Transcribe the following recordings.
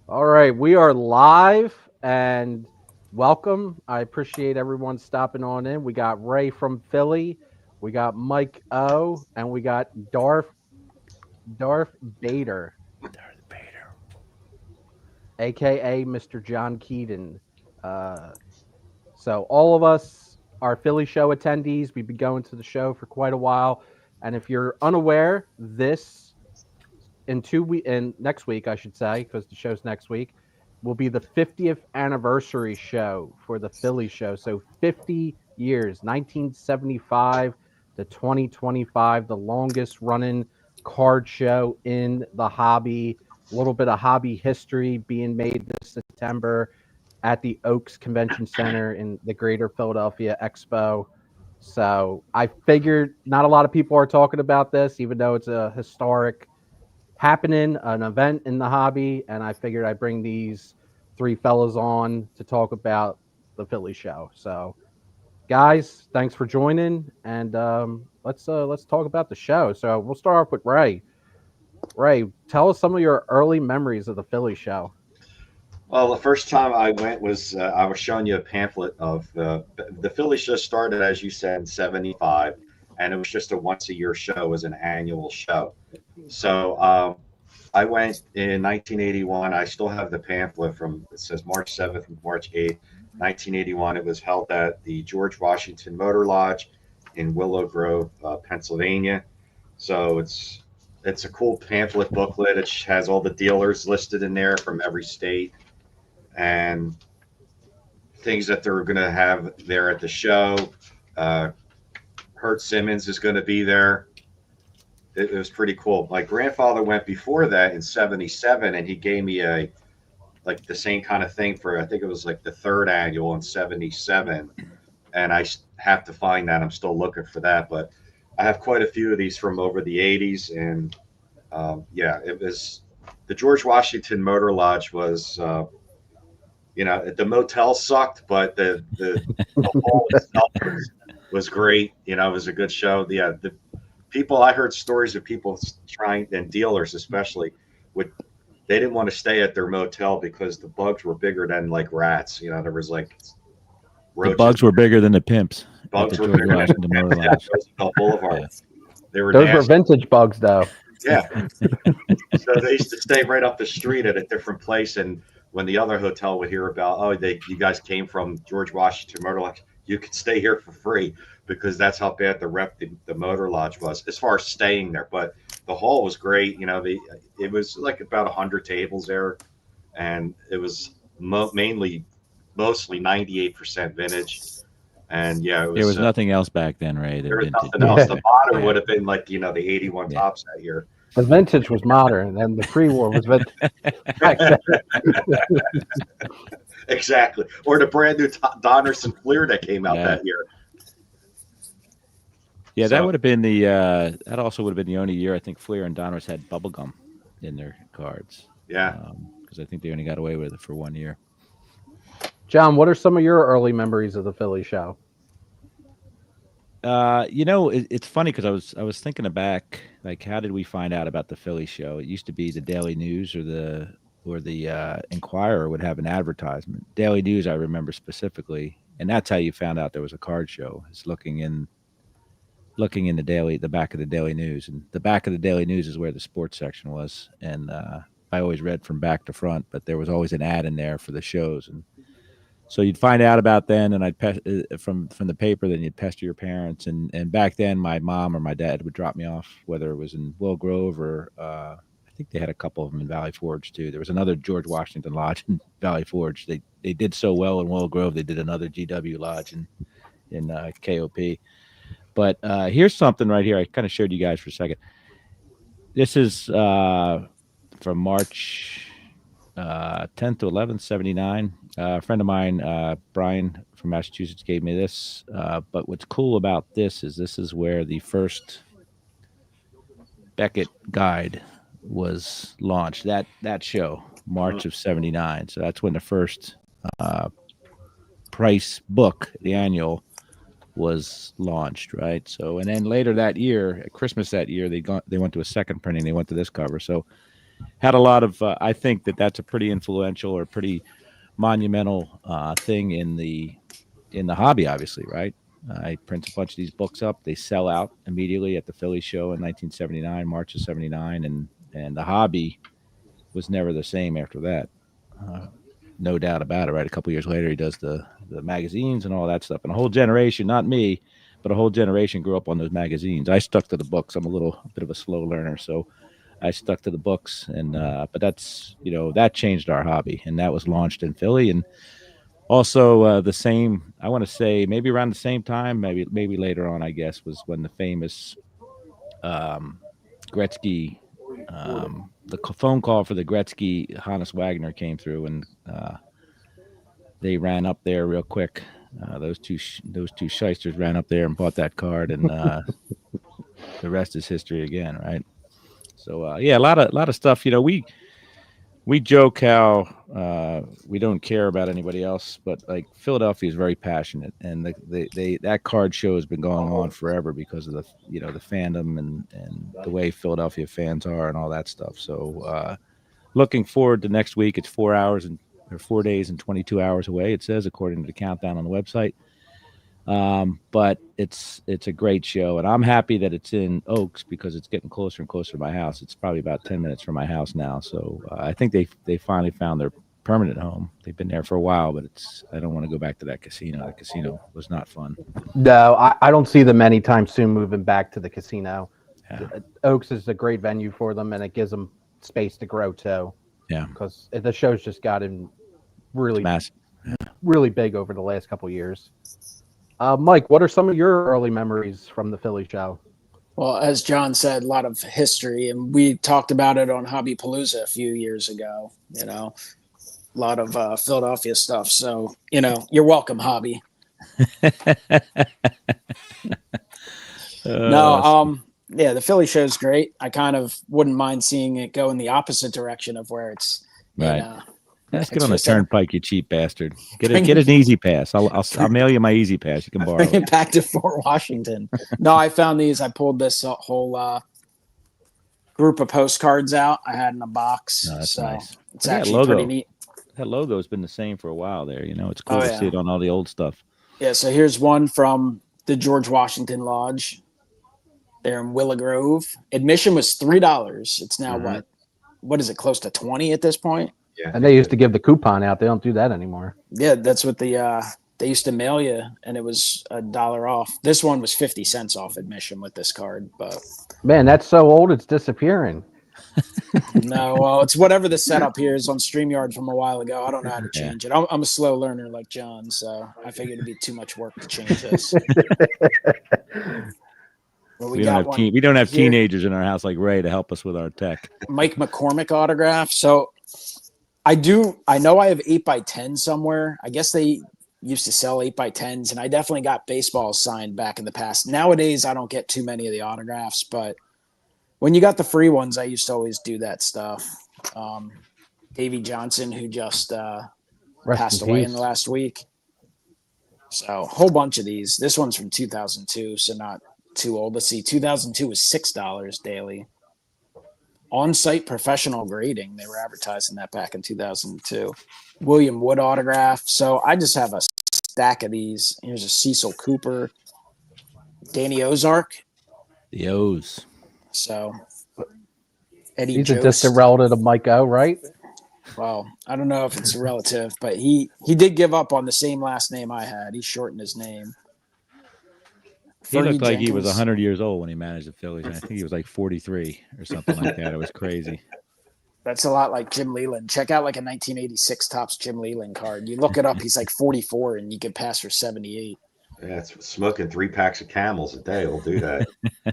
All right, we are live and welcome. I appreciate everyone stopping on in. We got Ray from Philly, we got Mike O, and we got Darth Bader, Darth Vader. aka Mr. John Keaton. Uh, so all of us are Philly show attendees. We've been going to the show for quite a while, and if you're unaware, this in 2 week and next week I should say because the show's next week will be the 50th anniversary show for the Philly show. So 50 years, 1975 to 2025, the longest running card show in the hobby. A little bit of hobby history being made this September at the Oaks Convention Center in the Greater Philadelphia Expo. So I figured not a lot of people are talking about this, even though it's a historic happening, an event in the hobby, and I figured I'd bring these three fellas on to talk about the Philly show. So, guys, thanks for joining, and let's talk about the show. So we'll start off with Ray. Ray, tell us some of your early memories of the Philly show. Well, the first time I went was I was showing you a pamphlet of the Philly show started, as you said, in '75, and it was just a once a year show. It was an annual show. So I went in 1981. I still have the pamphlet from it says March 7th and March 8th, 1981. It was held at the George Washington Motor Lodge in Willow Grove, Pennsylvania. So it's a cool pamphlet booklet. It has all the dealers listed in there from every state and things that they're going to have there at the show. Uh, Hurt Simmons is going to be there. It was pretty cool. My grandfather went before that in '77, and he gave me a like the same kind of thing for I think it was like the third annual in '77, and have to find that. I'm still looking for that, but I have quite a few of these from over the '80s, and yeah, it was the George Washington Motor Lodge was. The motel sucked, but the hall itself was great. It was a good show. Yeah, the people I heard stories of people trying and dealers especially would they didn't want to stay at their motel because the bugs were bigger than like rats. There was like The roaches. bugs were bigger than the pimps at the Bugs were George bigger than Washington Motor Lodge. Roosevelt Boulevard. They were Those were nasty. vintage bugs, though. Yeah. So they used to stay right up the street at a different place, and when the other hotel would hear about, oh, you guys came from George Washington Motor Lodge, you could stay here for free because that's how bad the Motor Lodge was as far as staying there. But the hall was great. It was like about 100 tables there, and it was mostly 98% vintage. And yeah, it There was was. nothing else back then, Ray. There That was vintage. nothing else. The modern Yeah. would have been like the '81 Yeah. tops that year. The vintage was modern, and the pre-war was vintage. Exactly. Or the brand new Donruss and Fleer that came out Yeah. that year. Yeah, So- that would have been that also would have been the only year I think Fleer and Donruss had bubblegum in their cards. Yeah. Because I think they only got away with it for 1 year. John, what are some of your early memories of the Philly show? It's funny because I was thinking back, like, how did we find out about the Philly show? It used to be the Daily News or the Inquirer would have an advertisement. Daily News, I remember specifically, and that's how you found out there was a card show. It's looking in the back of the Daily News, and the back of the Daily News is where the sports section was. And I always read from back to front, but there was always an ad in there for the shows, and so you'd find out about then, and from the paper. Then you'd pester your parents, and back then my mom or my dad would drop me off, whether it was in Willow Grove or I think they had a couple of them in Valley Forge too. There was another George Washington Lodge in Valley Forge. They did so well in Willow Grove, they did another GW Lodge in KOP. But here's something right here. I kind of showed you guys for a second. This is from March 10th to 11th, 79. A friend of mine, Brian from Massachusetts, gave me this. But what's cool about this is where the first Beckett guide was launched. That show, March of 79. So that's when the first price book, the annual, was launched, right? So, and then later that year, at Christmas that year, they went to a second printing. They went to this cover. So had a lot of. I think that's a pretty influential or pretty monumental thing in the hobby. Obviously, right? I print a bunch of these books up. They sell out immediately at the Philly show in 1979, March of '79, and the hobby was never the same after that. No doubt about it. Right, a couple years later, he does the magazines and all that stuff, and a whole generation, not me, but a whole generation grew up on those magazines. I stuck to the books. I'm a bit of a slow learner, so I stuck to the books, and but that's that changed our hobby, and that was launched in Philly, and also the same. I want to say maybe around the same time, maybe later on, I guess, was when the famous Gretzky. The phone call for the Gretzky Hannes Wagner came through, and they ran up there real quick. Those two shysters ran up there and bought that card, and the rest is history again, right? So yeah, a lot of stuff. We joke how we don't care about anybody else, but like Philadelphia is very passionate, and that card show has been going on forever because of the the fandom and the way Philadelphia fans are and all that stuff. So looking forward to next week. It's 4 days and 22 hours away. It says according to the countdown on the website. But it's a great show, and I'm happy that it's in Oaks because it's getting closer and closer to my house. It's probably about 10 minutes from my house now. So I think they finally found their permanent home. They've been there for a while, but I don't want to go back to that casino. That casino was not fun. No, I don't see them anytime soon moving back to the casino. Yeah. Oaks is a great venue for them, and it gives them space to grow too. Yeah, because the show's just gotten really massive, really big over the last couple of years. Mike, what are some of your early memories from the Philly show? Well, as John said, a lot of history, and we talked about it on Hobby Palooza a few years ago. A lot of Philadelphia stuff. So, you're welcome, Hobby. Yeah, the Philly show's great. I kind of wouldn't mind seeing it go in the opposite direction of where it's right. Let's get on the turnpike, you cheap bastard. Get an easy pass. I'll mail you my easy pass. You can borrow it. Bring it back to Fort Washington. No, I found these. I pulled this whole group of postcards out. I had in a box. No, that's nice. It's actually pretty neat. That logo's been the same for a while there. It's cool to see it on all the old stuff. Yeah, so here's one from the George Washington Lodge there in Willow Grove. Admission was $3. It's now what is it, close to 20 at this point? Yeah. And they used to give the coupon out. They don't do that anymore. Yeah, that's what they used to mail you, and it was $1 off. This one was 50 cents off admission with this card, but man, that's so old it's disappearing. No, well, it's whatever the setup here is on StreamYard from a while ago. I don't know how to change it. I'm a slow learner like John, so I figured it'd be too much work to change this. Well, we don't have teenagers in our house like Ray to help us with our tech. Mike McCormick autograph. So I know I have 8x10 somewhere. I guess they used to sell 8x10s, and I definitely got baseballs signed back in the past. Nowadays, I don't get too many of the autographs, but when you got the free ones, I used to always do that stuff. Davey Johnson, who just passed away in the last week. So a whole bunch of these. This one's from 2002, so not too old. Let's see, 2002 was $6 daily. On-site professional grading. They were advertising that back in 2002. William Wood autograph. So I just have a stack of these. Here's a Cecil Cooper. Danny Ozark. The O's. So Eddie He's Jost. a distant relative of Mike O, right? Well, I don't know if it's a relative, but he did give up on the same last name I had. He shortened his name. He looked like he was 100 years old when he managed the Phillies. I think he was like 43 or something like that. It was crazy. That's a lot like Jim Leland. Check out like a 1986 Topps Jim Leland card. You look it up, he's like 44, and you can pass for 78. Yeah, it's smoking 3 packs of Camels a day will do that.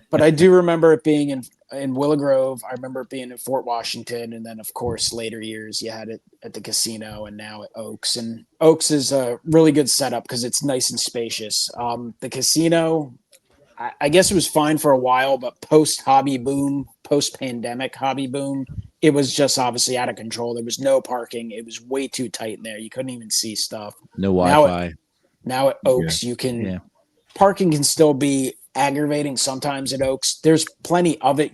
But I do remember it being in Willow Grove. I remember it being in Fort Washington, and then of course later years you had it at the casino, and now at Oaks. And Oaks is a really good setup because it's nice and spacious. The casino, I guess it was fine for a while, but post-pandemic hobby boom, it was just obviously out of control. There was no parking. It was way too tight in there. You couldn't even see stuff. No Wi-Fi. Now at Oaks, parking can still be aggravating sometimes at Oaks. There's plenty of it.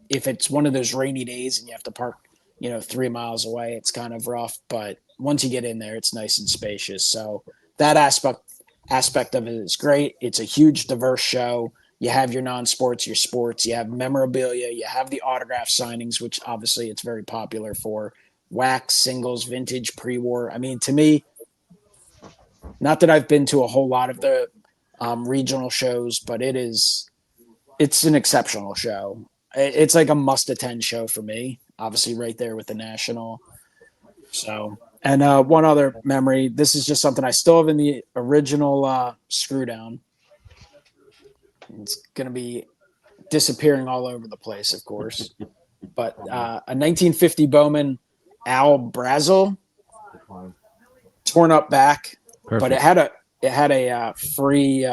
if it's one of those rainy days and you have to park, 3 miles away, it's kind of rough. But once you get in there, it's nice and spacious. So that aspect of it is great. It's a huge, diverse show. You have your non-sports, your sports. You have memorabilia. You have the autograph signings, which obviously it's very popular for. Wax, singles, vintage, pre-war. I mean, to me, not that I've been to a whole lot of the regional shows, but it's an exceptional show. It's like a must-attend show for me. Obviously, right there with the national. So, and one other memory. This is just something I still have in the original screw down. It's going to be disappearing all over the place, of course. But a 1950 Bowman Al Brazel, torn up back, Perfect. but it had a free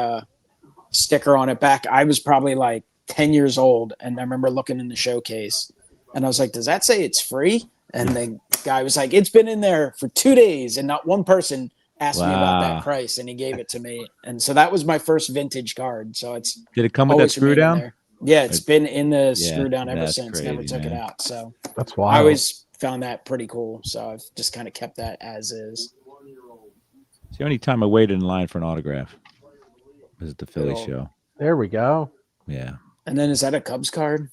sticker on it back. I was probably like 10 years old, and I remember looking in the showcase, and I was like, "Does that say it's free?" And the guy was like, "It's been in there for 2 days, and not one person asked me about Wow. that price," and he gave it to me. And so that was my first vintage card. So it's Did it come with that always screw remained in down? there. Yeah, it's been in the Yeah, screw down ever that's since. Never crazy, took it man. out. So That's I wild. always found that pretty cool. So I've just kind of kept that as is. It's the only time I waited in line for an autograph was at the Philly Good show. There we go. Yeah. And then is that a Cubs card?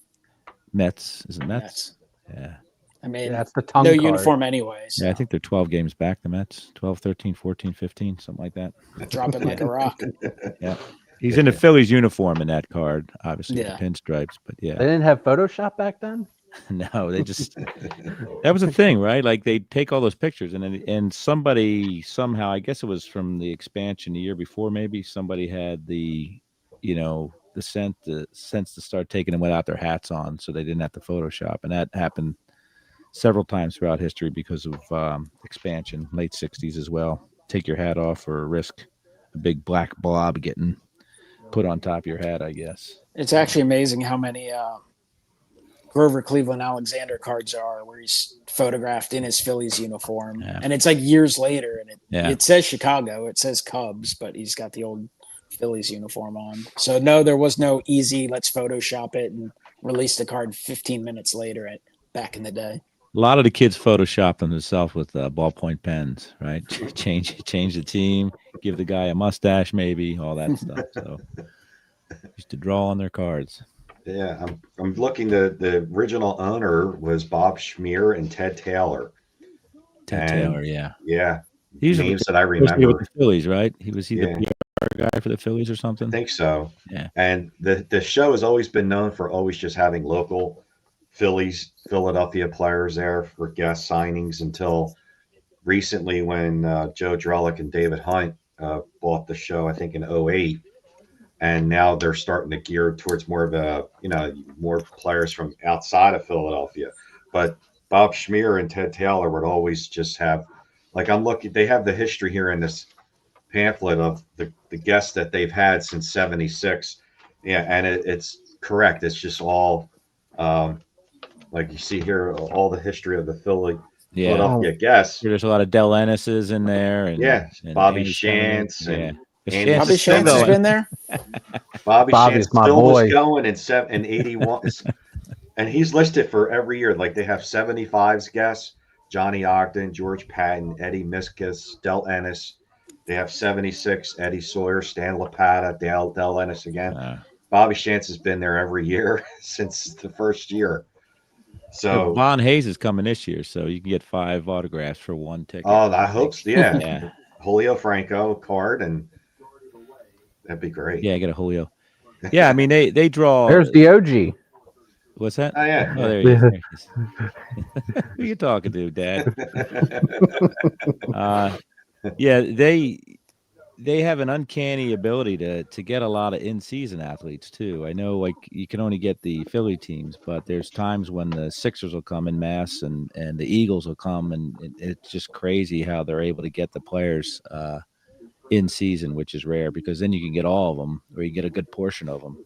Mets. Is it Mets? Yes. Yeah. I mean, Yeah, that's the tongue no card. uniform anyway. So Yeah, I think they're 12 games back, the Mets. 12, 13, 14, 15, something like that. dropping like a rock. Yeah. He's in the Phillies uniform in that card, obviously, Yeah. the pinstripes. But They yeah, didn't have Photoshop back then? no, they just, that was a thing, right? Like they take all those pictures and somebody somehow, I guess it was from the expansion the year before, maybe somebody had the sense to start taking them without their hats on so they didn't have to Photoshop. And that happened several times throughout history because of expansion, late 60s as well. Take your hat off or risk a big black blob getting put on top of your hat, I guess. It's actually amazing how many Grover Cleveland Alexander cards there are where he's photographed in his Phillies uniform. Yeah. And it's like years later, and Yeah. it says Chicago, it says Cubs, but he's got the old Phillies uniform on. So no, there was no easy, let's Photoshop it and release the card 15 minutes later back in the day. A lot of the kids Photoshop themselves with ballpoint pens, right? change the team, give the guy a mustache, maybe all that stuff. So used to draw on their cards. Yeah, I'm looking. The original owner was Bob Schmier and Ted Taylor. Ted And- Taylor, yeah. Yeah, He's names that I supposed to be with remember. the Phillies, right? Was he Yeah. the PR guy for the Phillies or I something? think so. Yeah. And the show has always been known for always just having local Philadelphia players there for guest signings until recently when Joe Drellick and David Hunt bought the show, I think in 08. And now they're starting to gear towards more of a, more players from outside of Philadelphia. But Bob Schmier and Ted Taylor would always just have, like, I'm looking, they have the history here in this pamphlet of the guests that they've had since 76. Yeah. And it's correct. It's just all, like you see here, all the history of the Yeah. Philadelphia guests. There's a lot of Del Ennis's in there. And, Yeah. and Bobby Andy Shantz Sherman. and Yeah. Andy Bobby still Shantz has going. been there. Bobby Bobby's Shantz my still boy. was going in 81. And he's listed for every year. Like they have 75s guests: Johnny Ogden, George Patton, Eddie Miskus, Del Ennis. They have 76: Eddie Sawyer, Stan Lapata, Del Ennis again. Bobby Shantz has been there every year since the first year. So Von Hayes is coming this year, so you can get 5 autographs for 1 ticket. oh, I hope so. Yeah. Yeah. Julio Franco card, and that'd be great. Yeah, get a Julio. Yeah, I mean they draw. There's the OG. What's that? Oh yeah. Oh, there he is. There he is. Who you talking to, Dad? Yeah, they have an uncanny ability to get a lot of in-season athletes too. I know, like you can only get the Philly teams, but there's times when the Sixers will come in mass and the Eagles will come, and it's just crazy how they're able to get the players in season, which is rare because then you can get all of them, or you get a good portion of them.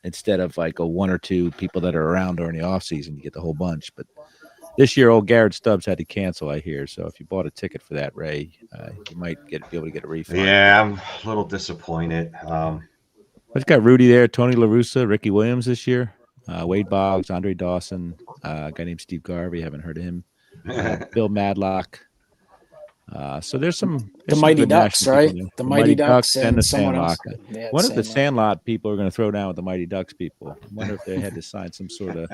Instead of like a 1 or 2 people that are around during the off season, you get the whole bunch. But this year, old Garrett Stubbs had to cancel, I hear. So if you bought a ticket for that, Ray, you might be able to get a refund. Yeah, I'm a little disappointed. It's got Rudy there, Tony La Russa, Ricky Williams this year. Wade Boggs, Andre Dawson, a guy named Steve Garvey. Haven't heard of him. Bill Madlock. So there's some Mighty good Ducks, national people right? there. The Mighty Ducks and the and someone Sandlot. else. Yeah, One of the Sandlot. Sandlot people are going to throw down with the Mighty Ducks people. I wonder if they had to sign some sort of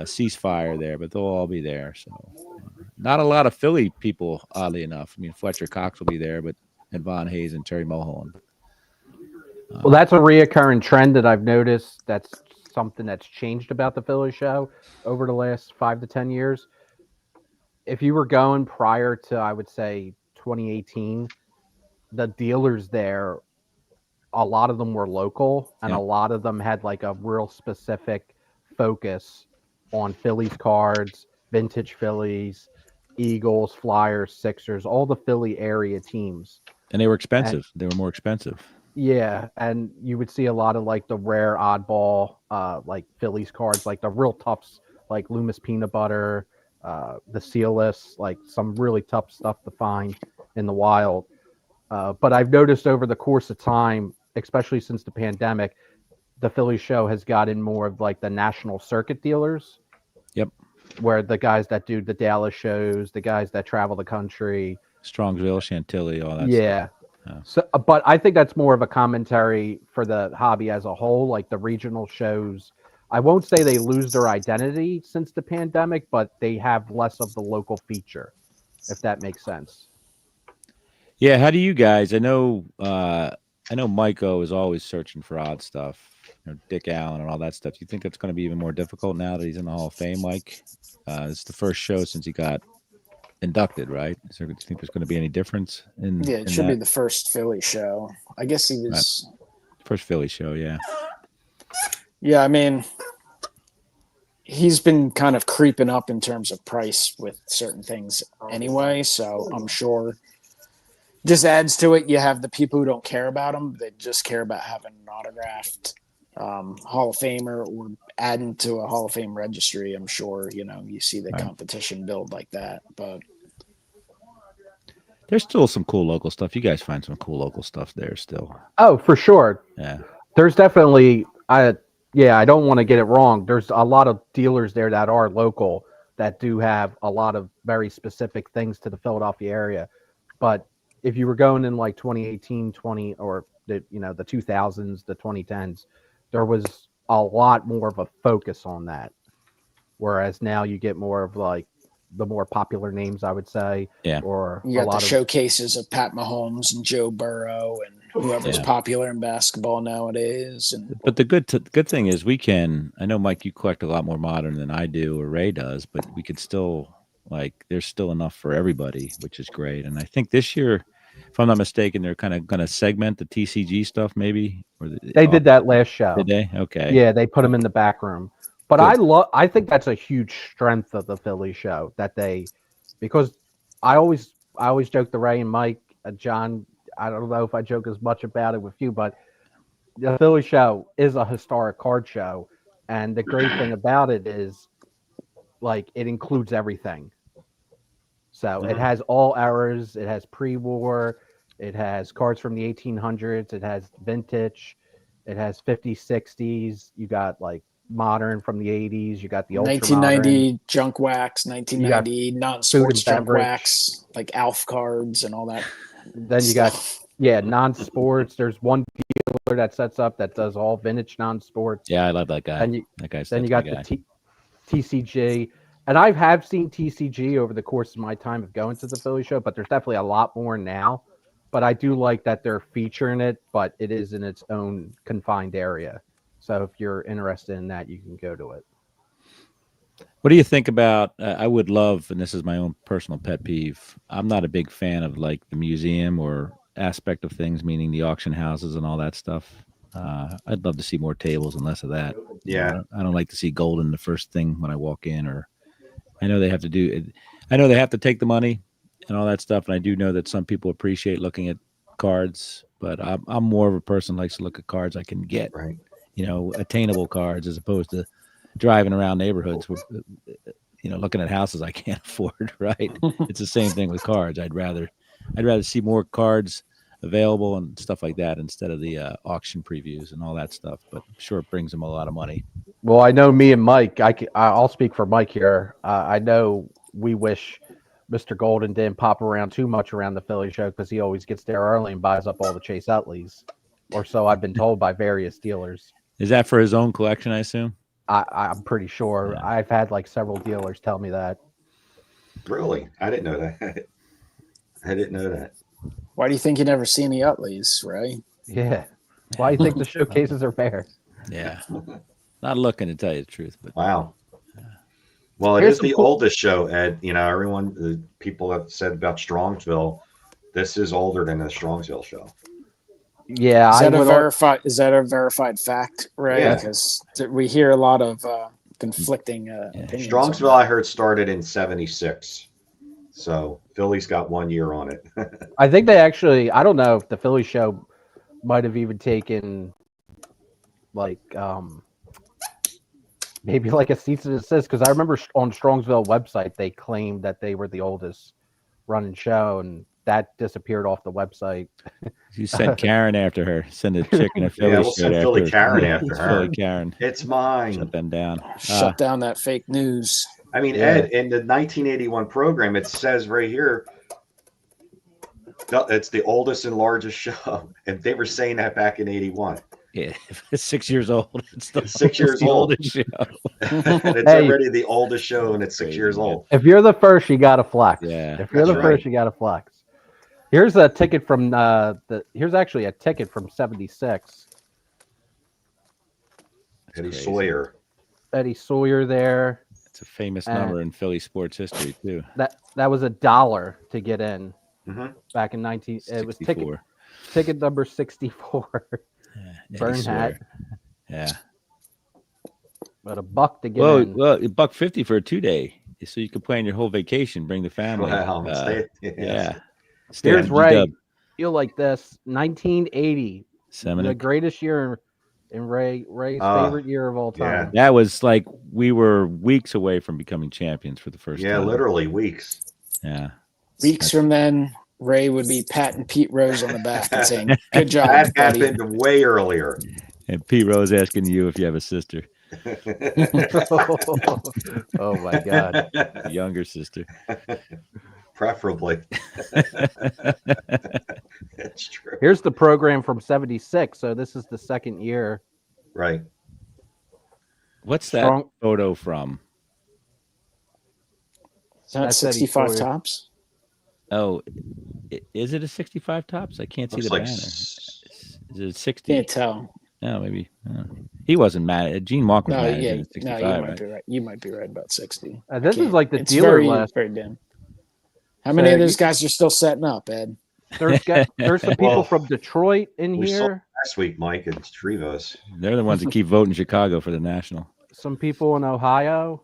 ceasefire there, but they'll all be there. So not a lot of Philly people, oddly enough. I mean, Fletcher Cox will be there, but and Von Hayes and Terry Mulholland. Well, that's a reoccurring trend that I've noticed. That's something that's changed about the Philly show over the last 5 to 10 years. If you were going prior to, I would say, 2018, the dealers there, a lot of them were local, and Yep. a lot of them had like a real specific focus on Phillies cards, vintage Phillies, Eagles, Flyers, Sixers, all the Philly area teams. And they were expensive. They were more expensive. Yeah, and you would see a lot of like the rare oddball, like Phillies cards, like the real toughs, like Loomis Peanut Butter, the Sealless, like some really tough stuff to find in the wild. But I've noticed over the course of time, especially since the pandemic, the Philly show has gotten more of like the national circuit dealers. Yep. Where the guys that do the Dallas shows, the guys that travel the country, Strongsville, Chantilly, all that yeah. stuff. Yeah. So, but I think that's more of a commentary for the hobby as a whole. Like the regional shows, I won't say they lose their identity since the pandemic, but they have less of the local feature, if that makes sense. Yeah, how do you guys? I know Miko is always searching for odd stuff. Dick Allen and all that stuff. Do you think that's going to be even more difficult now that he's in the Hall of Fame, Mike? It's the first show since he got inducted, right? Do you think there's going to be any difference in? Yeah, it should be the first Philly show. I guess he was first Philly show. Yeah. Yeah, I mean, he's been kind of creeping up in terms of price with certain things anyway, so I'm sure just adds to it. You have the people who don't care about him; they just care about having an autographed Hall of Famer or adding to a Hall of Fame registry. I'm sure you see the competition build like that, but there's still some cool local stuff. You guys find some cool local stuff there still. Oh, for sure. Yeah. There's definitely I don't want to get it wrong. There's a lot of dealers there that are local that do have a lot of very specific things to the Philadelphia area. But if you were going in like 2018, 20 or the 2000s, the 2010s, there was a lot more of a focus on that. Whereas now you get more of like the more popular names, I would say. Yeah. Or you got the showcases of Pat Mahomes and Joe Burrow and whoever's popular in basketball nowadays. But the good thing is I know, Mike, you collect a lot more modern than I do or Ray does, but we could still there's still enough for everybody, which is great. And I think this year, if I'm not mistaken, they're kind of going to segment the TCG stuff maybe. They did that last show. Did they? Okay. Yeah, they put them in the back room. But I think that's a huge strength of the Philly show because I always joke to Ray and Mike, John. I don't know if I joke as much about it with you, but the Philly show is a historic card show, and the great thing about it is, like, it includes everything. So it has all eras. It has pre-war. It has cards from the 1800s. It has vintage. It has 50s, 60s. You got like modern from the 80s. You got the 1990 junk wax, 1990 non-sports junk wax, like Alf cards and all that. Then you got non-sports. There's one dealer that sets up that does all vintage non-sports. Yeah, I love that guy. Then you got the TCG, and I have seen TCG over the course of my time of going to the Philly show, but there's definitely a lot more now. But I do like that they're featuring it, but it is in its own confined area. So if you're interested in that, you can go to it. What do you think about, I would love, and this is my own personal pet peeve, I'm not a big fan of like the museum or aspect of things, meaning the auction houses and all that stuff. I'd love to see more tables and less of that. Yeah. I don't like to see gold in the first thing when I walk in, or I know they have to take the money and all that stuff. And I do know that some people appreciate looking at cards, but I'm more of a person who likes to look at cards I can get, right? Attainable cards as opposed to driving around neighborhoods where, looking at houses I can't afford, right? It's the same thing with cards. I'd rather see more cards available and stuff like that instead of the auction previews and all that stuff. But I'm sure it brings them a lot of money. Well, I know me and Mike. I'll speak for Mike here. I know we wish Mr. Golden didn't pop around too much around the Philly show because he always gets there early and buys up all the Chase Utleys, or so I've been told by various dealers. Is that for his own collection, I assume? I'm pretty sure. Yeah. I've had like several dealers tell me that. Really? I didn't know that. I didn't know that. Why do you think you never see any Utleys, Ray? Yeah. Why do you think the showcases are bare? Yeah. Not looking, to tell you the truth, but Wow. Well, it Here's is the some cool- oldest show, Ed. You know, everyone, the people have said about Strongsville, this is older than the Strongsville show. Yeah, Is that, would is that a verified fact, Ray? Yeah. Because we hear a lot of conflicting opinions. Strongsville, I heard, started in '76. So Philly's got 1 year on it. I think they actually. I don't know if the Philly show might have even taken like maybe like a cease and desist, because I remember on Strongsville website they claimed that they were the oldest running show, and that disappeared off the website. you sent Karen after her. Send a chick in a Philly Yeah, we'll shirt send after Philly her. Karen after her. Philly Karen. It's mine. Shut them down. Shut down that fake news. I mean, Yeah. Ed, in the 1981 program, it says right here, it's the oldest and largest show. And they were saying that back in '81. Yeah, if it's 6 years old. It's the, It's 6 years the old. oldest show. And it's Hey. already the oldest show, and it's 6 Crazy, years man. old. If you're the first, you got to flex. Yeah, If you're the that's first, right. you got to flex. Here's a ticket from Here's actually a ticket from '76. Eddie crazy. Sawyer. Eddie Sawyer there. It's a famous number in Philly sports history too. That was $1 to get in hmm back in 19. It was 64. ticket number 64. Yeah, Eddie Burn Sawyer. hat. Yeah. But $1 to get Well, in. $1.50 for a 2-day, so you could plan your whole vacation, bring the family. Wow. Yeah. Stay Here's on Ray. G-Dub. You'll like this. 1980, the Seminole. greatest year in Ray's favorite year of all yeah. time. That was like we were weeks away from becoming champions for the first Yeah, time. literally weeks. Yeah. Weeks from then, Ray would be patting Pete Rose on the back and saying, "Good job, That buddy." happened way earlier. And Pete Rose asking you if you have a sister, Oh my God. a younger sister. Preferably. It's true. Here's the program from '76. So this is the second year. Right. What's that Strong. photo from? Is that That's Eddie 65 Sawyer. tops? Oh, is it a 65 tops? I can't see Looks the like banner. Is it 60? Can't tell. No, maybe. He wasn't mad. Gene Walk was No, mad. yeah, at no, 65, you might right? be right. You might be right about 60. This is Can't- like the it's dealer very, list. very dim. How many So of those guys are still setting up, Ed? There's some people Well, from Detroit in We saw here. last week, Mike, and Trevos. They're the ones that keep voting Chicago for the national. Some people in Ohio.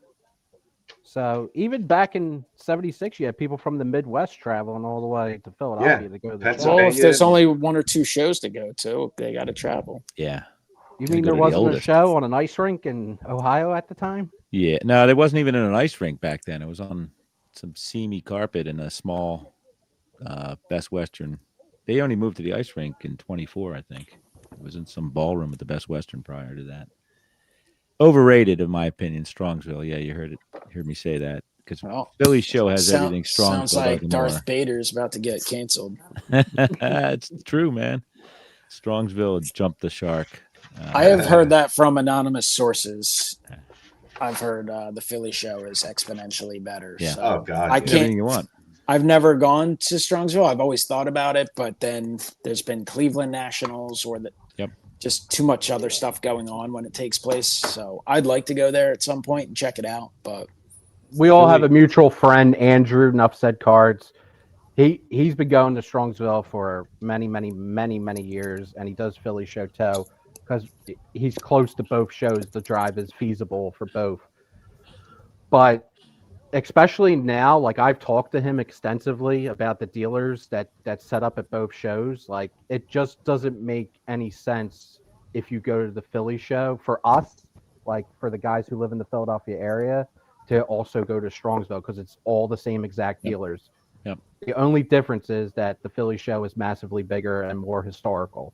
So even back in '76, you had people from the Midwest traveling all the way to Philadelphia to go to the show. Pennsylvania. Well, if there's only one or two shows to go to, they got to travel. Yeah. You Gotta mean go there to the wasn't a oldest. show on an ice rink in Ohio at the time? Yeah. No, there wasn't even an ice rink back then. It was on some seamy carpet in a small Best Western. They only moved to the ice rink in 24, I think. It was in some ballroom at the Best Western prior to that. Overrated, in my opinion, Strongsville. Yeah, you heard me say that. Because Well, Philly's show has everything Strongsville sounds like doesn't Darth Vader's about to get canceled. It's true, man. Strongsville jumped the shark. I have heard that from anonymous sources. I've heard the Philly show is exponentially better. Yeah. So Oh, God. I yeah. can't- everything you want. I've never gone to Strongsville. I've always thought about it, but then there's been Cleveland Nationals or just too much other stuff going on when it takes place. So I'd like to go there at some point and check it out. But We all have a mutual friend, Andrew Nuffsaid Cards. He's been going to Strongsville for many years, and he does Philly show too because he's close to both shows. The drive is feasible for both, but especially now, like I've talked to him extensively about the dealers that set up at both shows. Like it just doesn't make any sense if you go to the Philly show for us, like for the guys who live in the Philadelphia area, to also go to Strongsville because it's all the same exact dealers. Yep. The only difference is that the Philly show is massively bigger and more historical.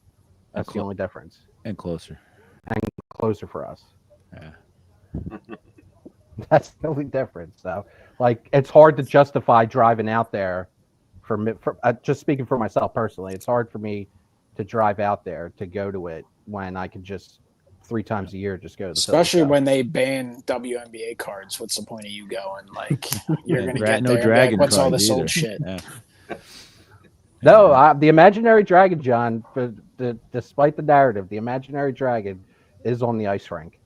That's the only difference. And closer. And closer for us. Yeah. That's the only difference. So, like, it's hard to justify driving out there for me. Just speaking for myself personally, it's hard for me to drive out there to go to it when I can just 3 times a year just go to the Philly Especially show. when they ban WNBA cards. What's the point of you going? Like, you're going to get no there. dragon Like, what's all cards this either. old shit? Yeah. No, the imaginary dragon, John. Despite the narrative, the imaginary dragon is on the ice rink.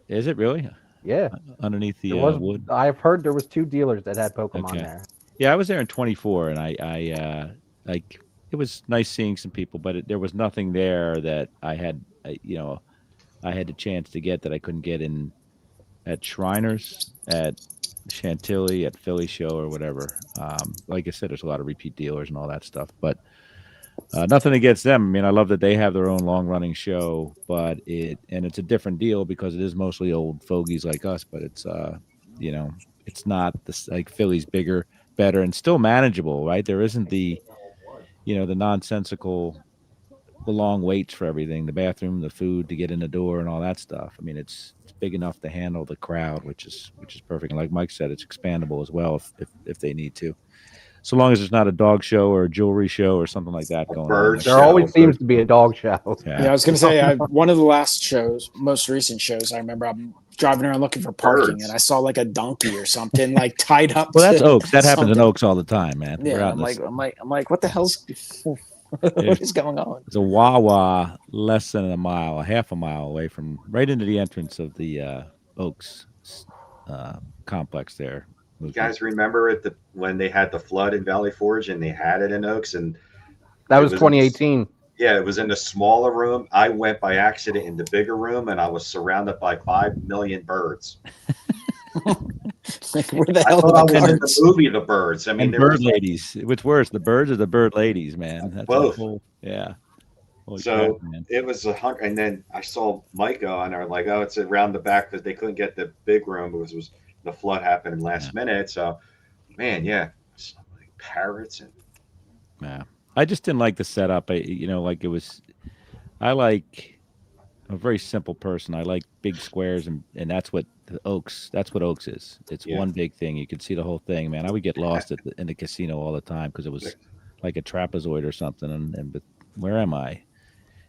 Is it really? Yeah, Underneath the there was. wood. I've heard there was 2 dealers that had Pokemon Okay. there. Yeah, I was there in 24, and I like it was nice seeing some people, but there was nothing there that I had, I had the chance to get that I couldn't get in at Shriners, at Chantilly, at Philly Show, or whatever. Like I said, there's a lot of repeat dealers and all that stuff, but nothing against them. I mean, I love that they have their own long running show, but it's a different deal because it is mostly old fogies like us, but it's it's not this like Philly's bigger, better, and still manageable, right? There isn't the the nonsensical, the long waits for everything, the bathroom, the food to get in the door, and all that stuff. I mean, it's big enough to handle the crowd, which is perfect. And like Mike said, it's expandable as well if they need to, so long as it's not a dog show or a jewelry show or something like that going bird on. show. There always seems to be a dog show. Yeah, I was going to say, one of the last shows, most recent shows, I remember I'm driving around looking for parking, Birds. and I saw like a donkey or something like tied up. Well, that's to Oaks. That happens in something. Oaks all the time, man. We're Yeah, out in I'm like, what the hell's what is going on? There's a Wawa less than a mile, a half a mile away from right into the entrance of the Oaks complex there. You guys remember when they had the flood in Valley Forge and they had it in Oaks, and That it was was 2018. Yeah, it was in the smaller room. I went by accident in the bigger room, and I was surrounded by 5 million birds. Like, where the I hell thought I are the was in the cards? movie The Birds. I mean, And there bird was ladies. What's worse, the birds or the bird ladies, man? That's Both. Yeah. Holy So crap, man. it was 100, and then I saw Mike go, and they're like, "Oh, it's around the back because they couldn't get the big room because it was the flood happened last minute." So, man, yeah, like parrots and Yeah. I just didn't like the setup. Like it was. I'm a very simple person. I like big squares, and that's what Oaks is. It's Yeah. one big thing. You can see the whole thing, man. I would get lost in the casino all the time because it was like a trapezoid or something. But where am I?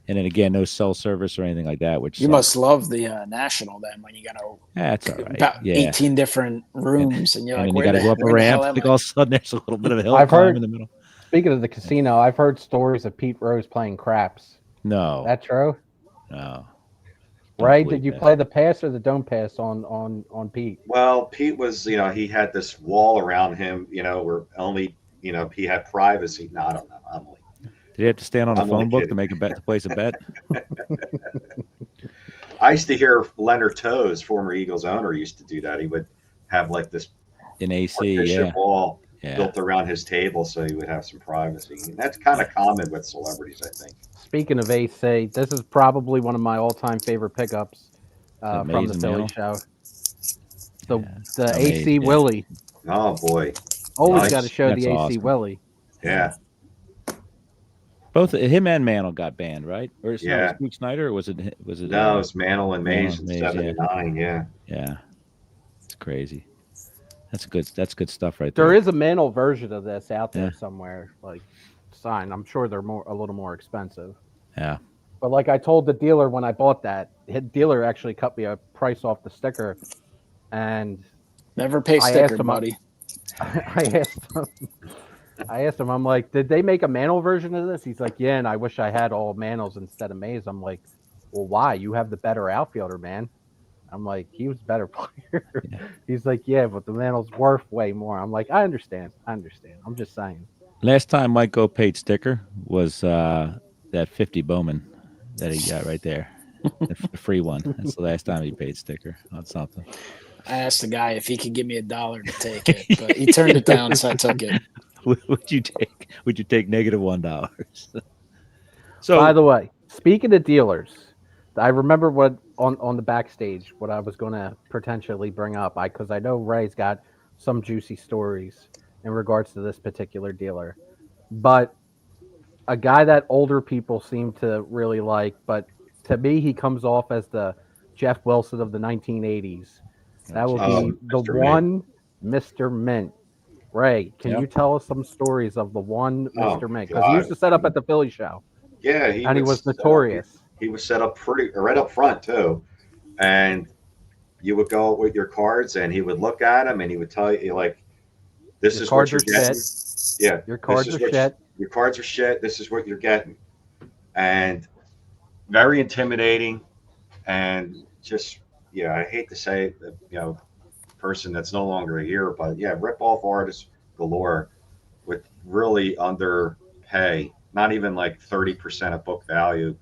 And then again, no cell service or anything like that. Which You must love the National then when you got that's all right. about Yeah. 18 different rooms, and you're And like, then you where got to go up a where the hell ramp. am Like I? all of a sudden, there's a little bit of a hill I've climb heard- in the middle. Speaking of the casino, I've heard stories of Pete Rose playing craps. No, That true? no. Right? believe Did you that. play the pass or the don't pass on Pete? well, Pete was, he had this wall around him, where only, he had privacy. No, I don't know. I'm like, Did you have to stand on a I'm only phone book to kidding. make a bet to place a bet? I used to hear Leonard Toews, former Eagles owner, used to do that. He would have like this In AC, partition yeah. wall Yeah. built around his table so he would have some privacy. And that's kind of common with celebrities, I think. Speaking of AC, this is probably one of my all-time favorite pickups The from the Maze Philly Mail? show. The Yeah. the Oh, AC Maze, yeah. Willie. Oh boy, Always Nice. got to show That's the AC awesome. Willie. yeah. Both him and Mantle got banned, right? Or no, Yeah. Scoot Snyder, or was it? No, it's Mantle and Mantle Mays and in Mays, yeah. '79. Yeah. Yeah, it's crazy. That's good stuff right there. There is a Mantle version of this out there Yeah. somewhere, like signed. I'm sure they're a little more expensive. Yeah, But like I told the dealer when I bought that, the dealer actually cut me a price off the sticker, and Never pay I sticker, asked him- buddy. I asked him, I'm like, did they make a Mantle version of this? He's like, yeah, and I wish I had all Mantles instead of Mays. I'm like, well, why? You have the better outfielder, man. I'm like, he was a better player. Yeah. He's like, yeah, but the Mantle's worth way more. I'm like, I understand. I'm just saying. last time Mike O paid sticker was that 50 Bowman that he got right there, the free one. That's the last time he paid sticker on something. I asked the guy if he could give me $1 to take it, but he turned it down, so I took it. Would you take -$1? So By the way, speaking of dealers, I remember what on the backstage what I was going to potentially bring up because I know Ray's got some juicy stories in regards to this particular dealer. But a guy that older people seem to really like, but to me, he comes off as the Jeff Wilson of the 1980s. That will be the Mr. Mint. one Mr. Mint. Ray, can Yep. you tell us some stories of the one Mr. Mint? Because he God. used to set up at the Philly show, Yeah, and he would was set up- notorious. he was set up pretty right up front too, and you would go with your cards, and he would look at them, and he would tell you like, "This Your is what cards you're are getting." shit. Yeah, Your this cards is are what shit. your cards are shit. This is what you're getting, and very intimidating, and just I hate to say it, person that's no longer here, but yeah, rip off artists galore with really underpay, not even like 30% of book value.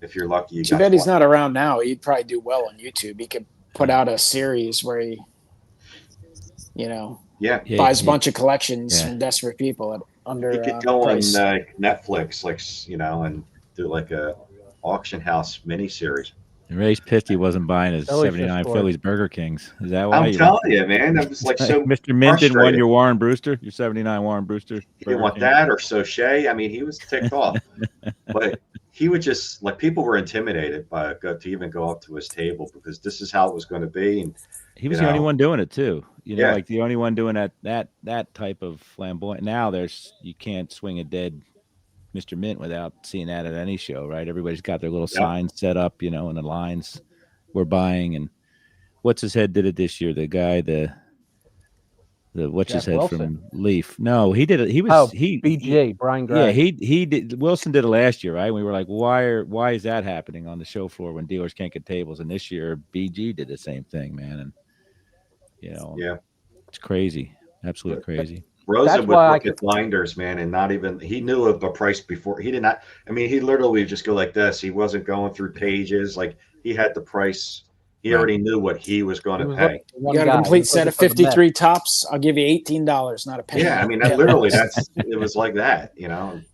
If you're lucky, you Too got bad he's 20. not around now. He'd probably do well on YouTube. He could put out a series where he, Yeah, buys a bunch of collections Yeah. from desperate people at under you could go price. on Netflix, and do like a auction house miniseries. Ray's pissed he wasn't buying his Phillies just 79 scored. Phillies Burger Kings. Is that why I'm telling you, man, I'm just like so Mr. Mint didn't want frustrated. your Warren Brewster, your 79 Warren Brewster? He Burger didn't want King? that or Sochet. I mean, he was ticked off, but he would just like people were intimidated by to even go up to his table because this is how it was going to be. And He was the only one doing it too. Yeah. Like the only one doing that type of flamboyant. Now you can't swing a dead Mr. Mint without seeing that at any show, right? Everybody's got their little signs set up, and the lines we're buying. And what's his head did it this year? The guy, the what's Jeff his head Wilson. from Leaf? No, he did it. He was BG, Brian Gray. Yeah, he did. Wilson did it last year, right? And we were like, why is that happening on the show floor when dealers can't get tables? And this year, BG did the same thing, man. And it's crazy, absolutely crazy. Rosa would look at blinders, man, and not even he knew of the price before. He did not. I mean, he literally would just go like this. He wasn't going through pages. Like he had the price. He already knew what he was going to pay. You got a complete set of 53 tops. I'll give you $18, not a penny. Yeah, I mean, literally, it was like that.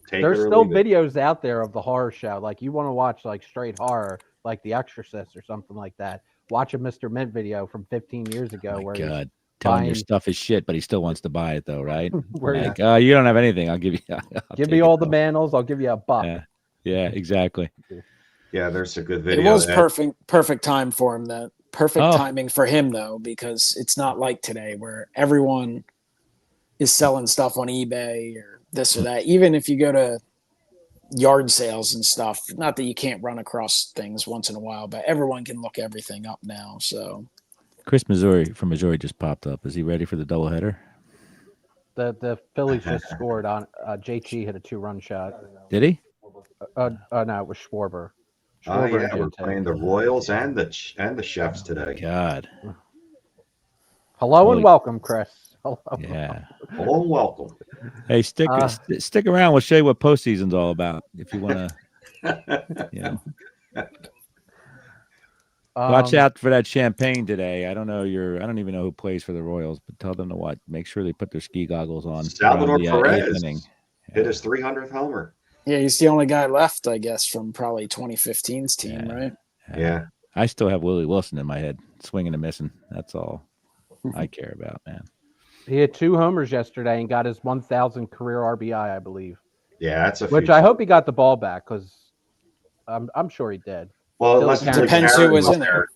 There's still videos out there of the horror show. Like you want to watch like straight horror, like The Exorcist or something like that. Watch a Mr. Mint video from 15 years ago where God. Telling your stuff is shit, but he still wants to buy it though, right? Like, you don't have anything. I'll give you. Give me all the manels. I'll give you a buck. Yeah, exactly. Yeah, there's a good video. It was perfect time for him. That perfect timing for him though, because it's not like today where everyone is selling stuff on eBay or this or that. Even if you go to yard sales and stuff, not that you can't run across things once in a while, but everyone can look everything up now. So. Chris from Missouri just popped up. Is he ready for the doubleheader? The Phillies just scored on JT hit a 2-run shot. Did he? No, it was Schwarber. Oh yeah, we're playing the Royals and the Chefs today. God. Hello and welcome, Chris. Hello. Yeah. Hello and welcome. Hey, stick around. We'll show you what postseason's all about if you want to. Watch out for that champagne today. I don't even know who plays for the Royals, but tell them to make sure they put their ski goggles on. Salvador Perez hit his 300th homer. Yeah, he's the only guy left, I guess, from probably 2015's team, right? Yeah. I still have Willie Wilson in my head, swinging and missing. That's all I care about, man. He had 2 homers yesterday and got his 1,000 career RBI, I believe. Yeah, that's which I hope he got the ball back because I'm sure he did. Well, it depends who was in there.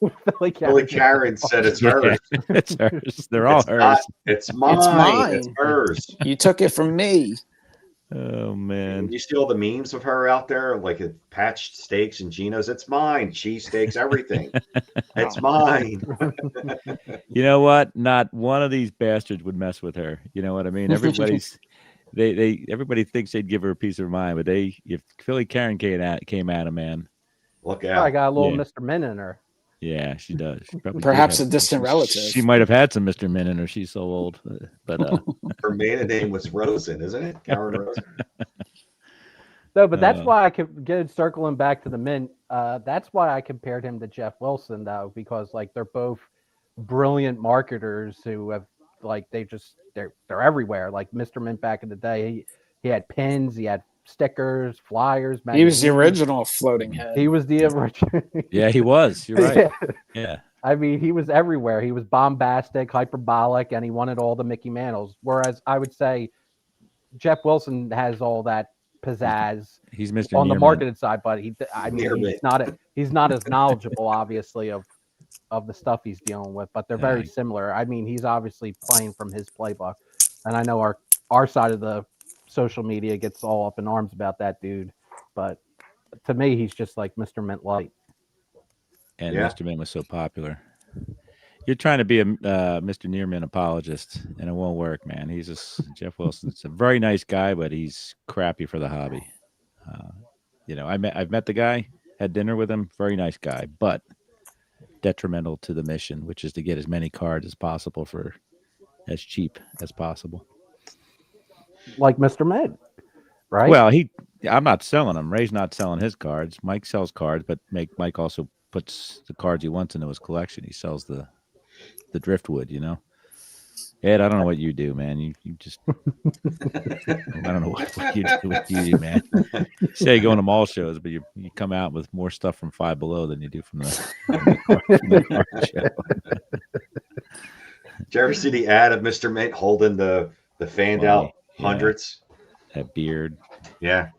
Billy Karen said it's hers. It's hers. They're all hers. It's mine. It's hers. You took it from me. Oh man! You see all the memes of her out there, like patched steaks and Geno's. It's mine. Cheese steaks, everything. It's mine. You know what? Not one of these bastards would mess with her. You know what I mean? Everybody thinks they'd give her a piece of her mind, but if Philly Karen came at him, man. Look out! I got a little Mr. Min in her. Yeah, she does. She perhaps a distant relative. She might have had some Mr. Min in her. She's so old, but her maiden name was Rosen, isn't it? Karen Rosen. No, but that's why I could get circling back to the Mint. That's why I compared him to Jeff Wilson, though, because like they're both brilliant marketers who have they're everywhere. Like Mr. Mint back in the day, he had pins, he had stickers, flyers. He was the original floating head. He was the original. Yeah, he was. You're right. Yeah. I mean, he was everywhere. He was bombastic, hyperbolic, and he wanted all the Mickey Mantles. Whereas I would say Jeff Wilson has all that pizzazz He's Mr. on the Nearman. marketed side, but I mean, Near me. he's not as knowledgeable, obviously, of the stuff he's dealing with. But they're very similar. I mean, he's obviously playing from his playbook, and I know our side of the social media gets all up in arms about that dude, but to me, he's just like Mr. Mint Light. And Yeah. Mr. Mint was so popular. You're trying to be a Mr. Nearman apologist, and it won't work, man. He's just Jeff Wilson's a very nice guy, but he's crappy for the hobby. I've met the guy, had dinner with him, very nice guy, but detrimental to the mission, which is to get as many cards as possible for as cheap as possible. Like Mr. Mint, right? Well, I'm not selling them. Ray's not selling his cards. Mike sells cards, but Mike also puts the cards he wants into his collection. He sells the driftwood, Ed, I don't know what you do, man. You just I don't know what you do, man. You say you go to mall shows, but you come out with more stuff from Five Below than you do from the card show. Did you ever see the ad of Mr. Mint holding the fanned out hundreds? That beard. Yeah.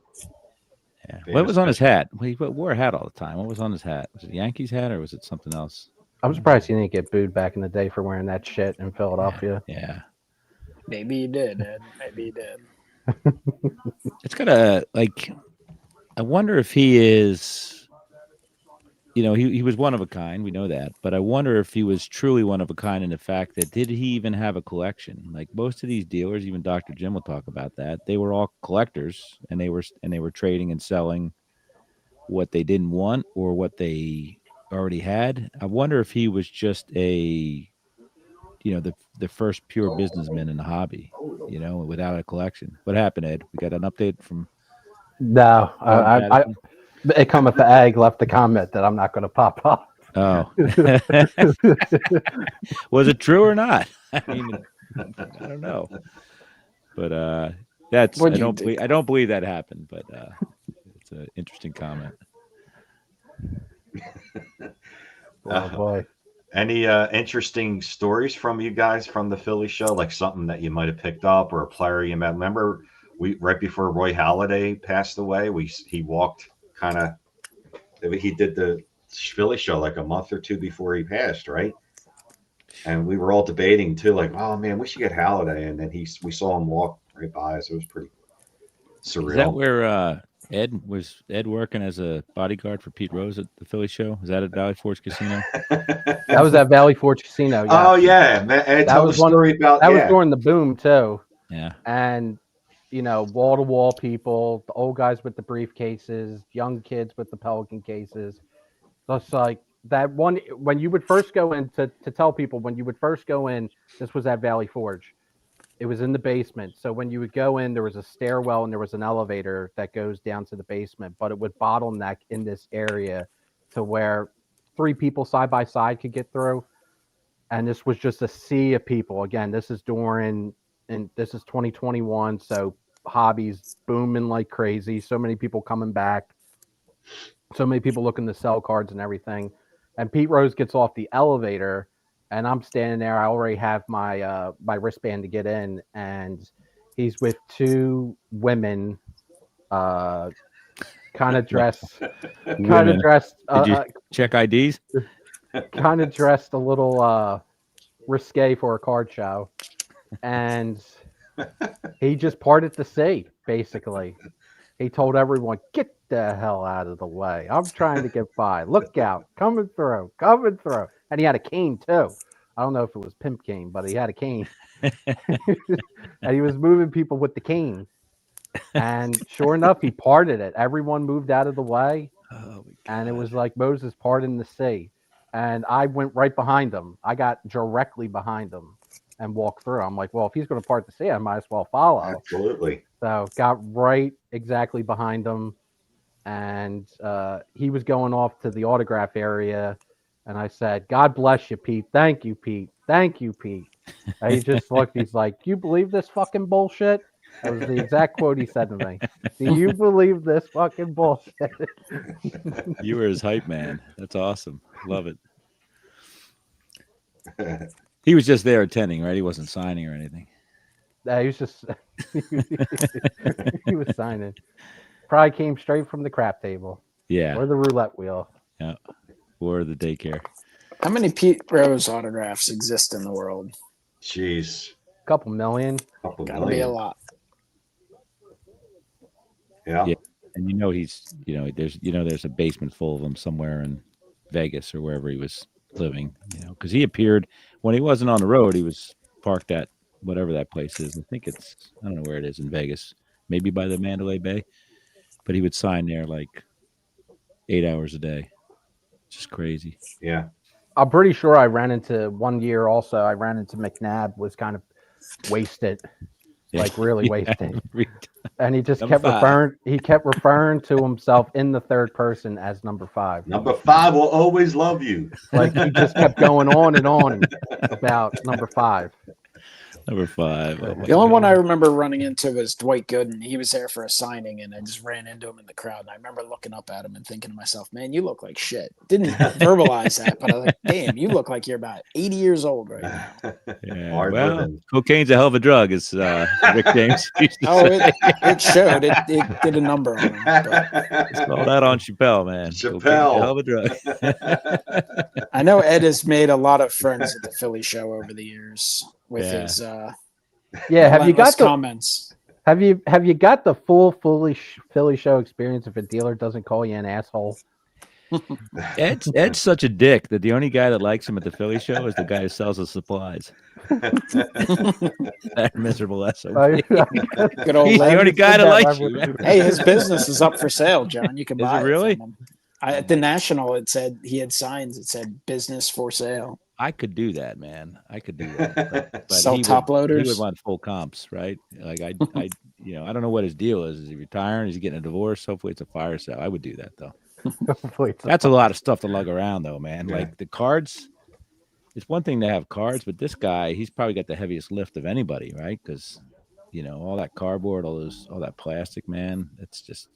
Yeah. What was on his hat? He wore a hat all the time. What was on his hat? Was it Yankees hat or was it something else? I'm surprised he didn't get booed back in the day for wearing that shit in Philadelphia. Yeah. Maybe he did, Ed. Maybe he did. It's gotta I wonder if he is, he was one of a kind. We know that, but I wonder if he was truly one of a kind in the fact that did he even have a collection? Like most of these dealers, even Dr. Jim will talk about that. They were all collectors, and they were trading and selling what they didn't want or what they already had. I wonder if he was just the first pure businessman in the hobby, without a collection. What happened, Ed? We got an update from. No, it cometh the egg left the comment that I'm not going to pop up. Oh, was it true or not? I mean, I don't know, but I don't believe that happened. But it's an interesting comment. Oh boy. Any interesting stories from you guys from the Philly show, like something that you might have picked up or a player you met? Remember, right before Roy Halladay passed away, he walked he did the Philly show like a month or two before he passed, right? And we were all debating too, like, oh man, we should get Halladay, and then we saw him walk right by us. It was pretty surreal. Is that where Ed working as a bodyguard for Pete Rose at the Philly show? Is that at Valley Forge Casino? That was at Valley Forge Casino. Yeah. Oh yeah, man. Ed, that was one story about that was during the boom too. Yeah, and wall to wall people, the old guys with the briefcases, young kids with the Pelican cases. So it's like that one when you would first go in to tell people when you would first go in. This was at Valley Forge. It was in the basement. So when you would go in, there was a stairwell and there was an elevator that goes down to the basement, but it would bottleneck in this area to where 3 people side by side could get through. And this was just a sea of people. Again, this is 2021. So hobbies booming like crazy. So many people coming back. So many people looking to sell cards and everything. And Pete Rose gets off the elevator. And I'm standing there. I already have my my wristband to get in, and he's with 2 women, kind of dressed. Did you check IDs? Kind of dressed a little risque for a card show, and he just parted the sea. Basically, he told everyone, "Get the hell out of the way! I'm trying to get by. Look out! Coming through! Coming through!" And he had a cane too. I don't know if it was pimp cane, but he had a cane. And he was moving people with the cane. And sure enough, he parted it. Everyone moved out of the way. And it was like Moses parting the sea. And I went right behind him. I got directly behind him and walked through. I'm like, well, if he's going to part the sea, I might as well follow. Absolutely. So got right exactly behind him. And he was going off to the autograph area. And I said, God bless you, Pete. Thank you, Pete. Thank you, Pete. And he just looked. He's like, do you believe this fucking bullshit? That was the exact quote he said to me. Do you believe this fucking bullshit? You were his hype man. That's awesome. Love it. He was just there attending, right? He wasn't signing or anything. He was just he was signing. Probably came straight from the crap table Yeah, or the roulette wheel. yeah, or the daycare. How many Pete Rose autographs exist in the world? Jeez, Couple million. couple Gotta be a million. lot. Yeah. Yeah. And there's a basement full of them somewhere in Vegas or wherever he was living. Because he appeared when he wasn't on the road. He was parked at whatever that place is. I don't know where it is in Vegas, maybe by the Mandalay Bay. But he would sign there like 8 hours a day. Just crazy. Yeah. I'm pretty sure I ran into one year also. I ran into McNabb, was kind of wasted, like really wasted. And he just Number kept five. referring. He kept referring to himself in the third person as number 5. Number 5 will always love you. Like he just kept going on and on about number 5. Number 5. Oh The only one I remember running into was Dwight Gooden. He was there for a signing, and I just ran into him in the crowd. And I remember looking up at him and thinking to myself, "Man, you look like shit." Didn't verbalize that, but I was like, "Damn, you look like you're about 80 years old right now." Yeah, Hard well, living. cocaine's a hell of a drug, as Rick James used to Oh, say. it showed. It did a number on him. But Saw that on Chappelle, man. Cocaine's a hell of a drug. I know Ed has made a lot of friends at the Philly show over the years with Yeah. his Yeah, have you got the comments. have you got the full Philly show experience if a dealer doesn't call you an asshole? Ed's such a dick that the only guy that likes him at the Philly show is the guy who sells the supplies. That miserable SOB. Good old He's the Ed. only guy that likes you, man. Hey, his business is up for sale, John. You can Is buy it really? from him. At the National, it said he had signs that said "business for sale." I could do that, man. I could do that. But Sell he top would, loaders. He would want full comps, right? Like I don't know what his deal is. Is he retiring? Is he getting a divorce? Hopefully, it's a fire sale. I would do that though. That's a lot of stuff to lug around, though, man. Yeah. Like the cards. It's one thing to have cards, but this guy, he's probably got the heaviest lift of anybody, right? Because all that cardboard, all that plastic, man. It's just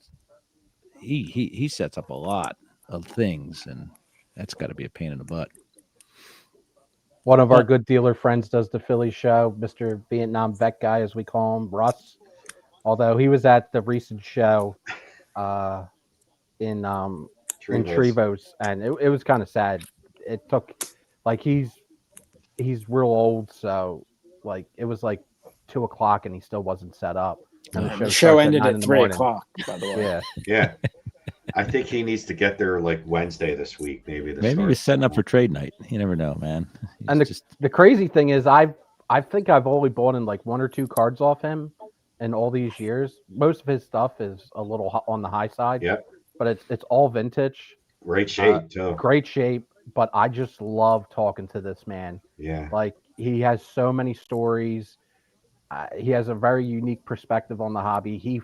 he sets up a lot of things, and that's got to be a pain in the butt. One of our good dealer friends does the Philly show, Mr. Vietnam vet guy, as we call him, Russ. Although he was at the recent show in Trevos, and it was kind of sad. It took like he's real old, so like it was like 2:00 and he still wasn't set up. And The show starts ended 9 at in the 3 morning. o'clock. By the way, Yeah, Yeah. I think he needs to get there like Wednesday this week, maybe. Maybe he was setting up for trade night. You never know, man. and the crazy thing is, I think I've only bought in like 1 or 2 cards off him in all these years. Most of his stuff is a little on the high side. Yep. But it's all vintage. Great shape too. Great shape. But I just love talking to this man. Yeah. Like he has so many stories. He has a very unique perspective on the hobby. He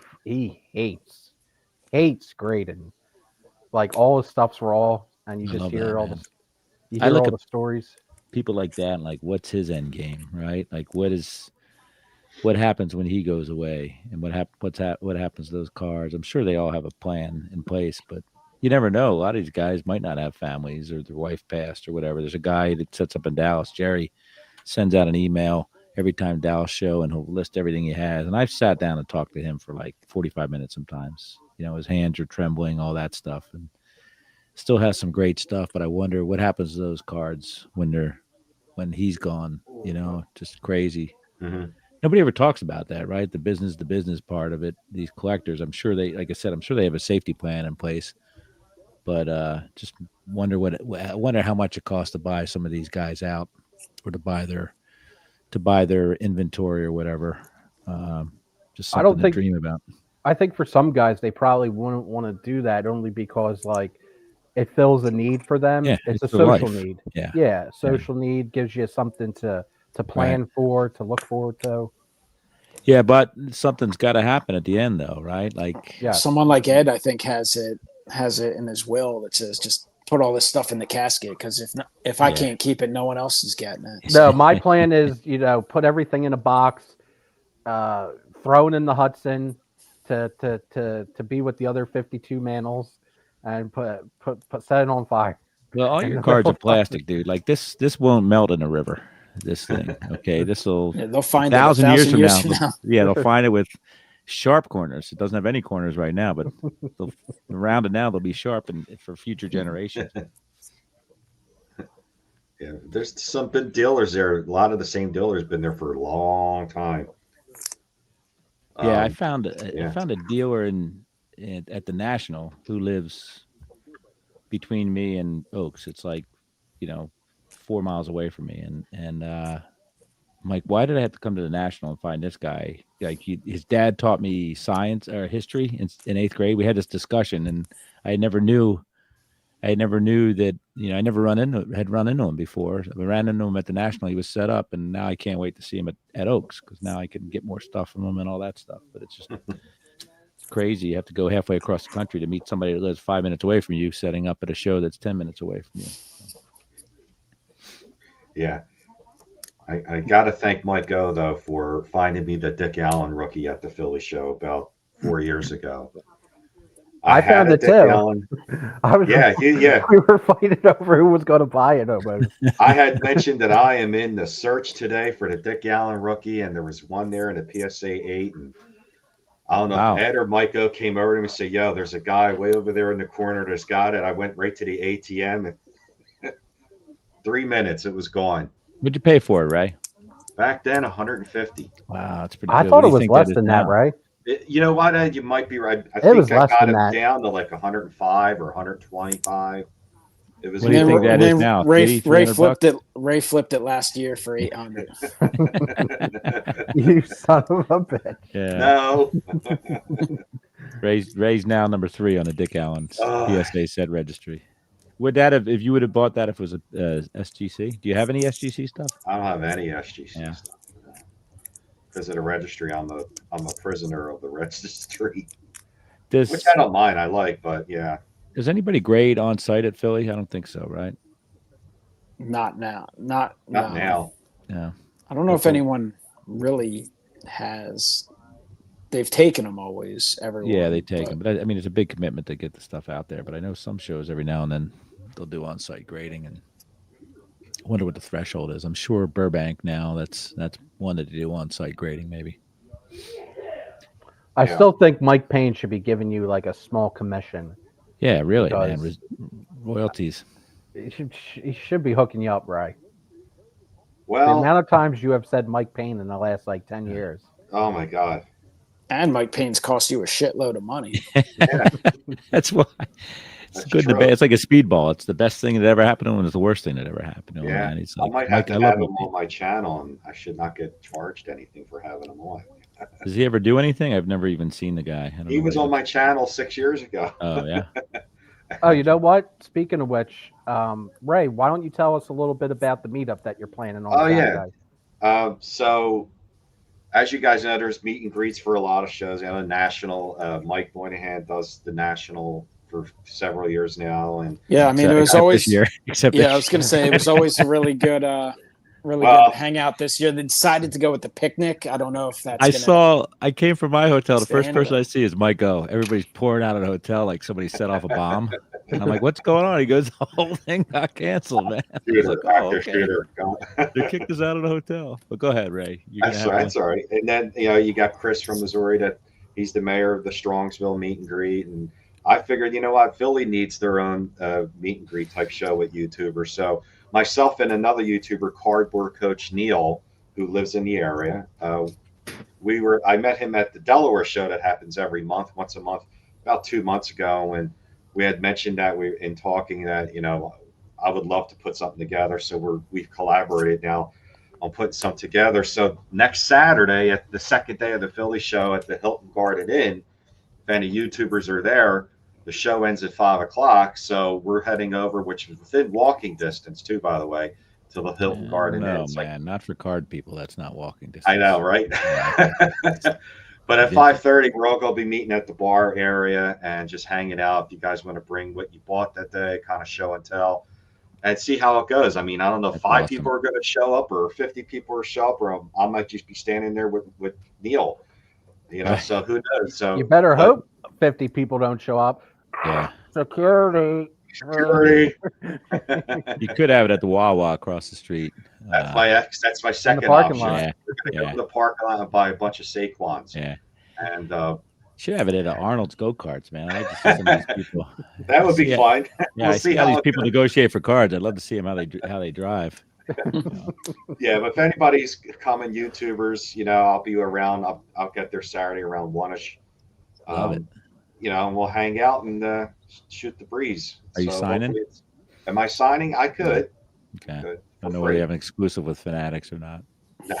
hates grading. Like all his stuff's raw, and you I just love hear that, all man. the I look at the stories. people like that, and like, what's his end game, right? Like, what happens when he goes away, and what happens to those cards? I'm sure they all have a plan in place, but you never know. A lot of these guys might not have families, or their wife passed, or whatever. There's a guy that sets up in Dallas, Jerry, sends out an email every time Dallas show, and he'll list everything he has. And I've sat down and talked to him for like 45 minutes sometimes. His hands are trembling, all that stuff, and still has some great stuff. But I wonder what happens to those cards when he's gone. Just crazy. Mm-hmm. Nobody ever talks about that, right? The business part of it. These collectors, I'm sure they have a safety plan in place. But just wonder how much it costs to buy some of these guys out, or to buy their inventory or whatever. Just something to dream about. I think for some guys they probably wouldn't want to do that only because like it fills a need for them. Yeah, it's a their social life. need. Yeah. Social need gives you something to plan for, to look forward to. Yeah, but something's got to happen at the end, though, right? Like someone like Ed, I think, has it in his will that says just put all this stuff in the casket, because if I can't keep it, no one else is getting it. No, my plan is put everything in a box, throw it in the Hudson to be with the other 52 Manals, and put set it on fire. Well, all your cards are plastic, dude. Like this won't melt in a river. This thing, okay? This will They'll find it 1,000 years from now. now. Yeah, they'll find it with sharp corners. It doesn't have any corners right now, but they'll around it now. They'll be sharp and for future generations. Yeah, there's some good dealers there. A lot of the same dealers been there for a long time. Yeah, I Um, found yeah. I found a dealer at the National who lives between me and Oaks. It's like, 4 miles away from me, and I'm like, why did I have to come to the National and find this guy? Like, his dad taught me science or history in 8th grade. We had this discussion, and I never knew that, I never had run into him before. I ran into him at the National. He was set up, and now I can't wait to see him at Oaks, because now I can get more stuff from him and all that stuff. But it's just it's crazy. You have to go halfway across the country to meet somebody that lives 5 minutes away from you, setting up at a show that's 10 minutes away from you. Yeah. I got to thank Mike O, though, for finding me the Dick Allen rookie at the Philly show about 4 years ago. I found it Dick too. Allen. Yeah. We were fighting over who was going to buy it almost. I had mentioned that I am in the search today for the Dick Allen rookie, and there was one there in the PSA 8. And I don't know if Ed or Mike O came over to me and said, yo, there's a guy way over there in the corner that's got it. I went right to the ATM, and 3 minutes, it was gone. What'd you pay for it, Ray? Back then, 150. Wow, that's pretty I good. thought it was less than that, right? You know what? You might be right. I think I got it down to like 105 or 125. It was. What do you think that is now? Ray flipped it. Ray flipped it last year for 800. You son of a bitch. Yeah. No. Ray's now number 3 on the Dick Allen PSA set registry. Would that have, if you would have bought that if it was a SGC? Do you have any SGC stuff? I don't have any SGC stuff. Because of the registry, I'm a prisoner of the registry. Which I don't mind. I like, but yeah. Is anybody grade on site at Philly? I don't think so, right? Not now. Not now. Yeah. I don't know if anyone really has. They've taken them always. Everyone. Yeah, they take them, but I mean, it's a big commitment to get the stuff out there. But I know some shows every now and then they'll do on-site grading, and I wonder what the threshold is. I'm sure Burbank now that's one that they do on-site grading, maybe. I still think Mike Payne should be giving you like a small commission. Yeah, really, man. Royalties. He should be hooking you up, Ray. Well, the amount of times you have said Mike Payne in the last like 10 years. Oh my God. And Mike Payne's cost you a shitload of money. Yeah. That's why. It's good and bad. It's like a speedball. It's the best thing that ever happened to him. It's the worst thing that ever happened to him. Yeah. Man. It's like, I might have to have him on my channel, and I should not get charged anything for having him on. Does he ever do anything? I've never even seen the guy. He was on my channel 6 years ago. Oh, yeah. Oh, you know what? Speaking of which, Ray, why don't you tell us a little bit about the meetup that you're planning on? Oh, yeah. So, as you guys know, there's meet and greets for a lot of shows. National, Mike Moynihan does the National for several years now, and yeah, I mean, it was always this year. I was going to say it was always a really good, good hangout this year. They decided to go with the picnic. I don't know if that's. I came from my hotel. The first person I see is Mike O. Everybody's pouring out of the hotel like somebody set off a bomb. And I'm like, "What's going on?" He goes, "The whole thing got canceled, man." They kicked us out of the hotel. But go ahead, Ray. That's all right. And then you got Chris from Missouri. That he's the mayor of the Strongsville meet and greet. And I figured, you know what, Philly needs their own meet and greet type show with YouTubers. So myself and another YouTuber, Cardboard Coach Neil, who lives in the area, I met him at the Delaware show that happens once a month, about 2 months ago, and we had mentioned that in talking that I would love to put something together. So we've collaborated now on putting something together. So next Saturday, at the second day of the Philly show at the Hilton Garden Inn, if any YouTubers are there, the show ends at 5 o'clock. So we're heading over, which is within walking distance too, by the way, to the Hilton Garden Inn. No, man, not for card people. That's not walking distance. I know, right? But at 5:30, we're all going to be meeting at the bar area and just hanging out. If you guys want to bring what you bought that day, kind of show and tell, and see how it goes. I mean, I don't know if 5 people are going to show up or 50 people are show up, or I might just be standing there with Neil. So who knows? So you better hope 50 people don't show up. Yeah. Security. Security. You could have it at the Wawa across the street. That's my second parking option. lot. Yeah, We're gonna go to the parking lot and buy a bunch of Saquons. yeah. And Should have it at Arnold's go-karts, man. I'd like to see some of these people. that would be fun. Yeah, I see how these people negotiate for cards. I'd love to see them how they drive. Yeah, but if anybody's coming, YouTubers, I'll be around. I'll get there Saturday around 1ish. Love it. And we'll hang out and shoot the breeze. Are you signing? Am I signing? I could. Okay. Could. I don't know whether you have an exclusive with Fanatics or not. No.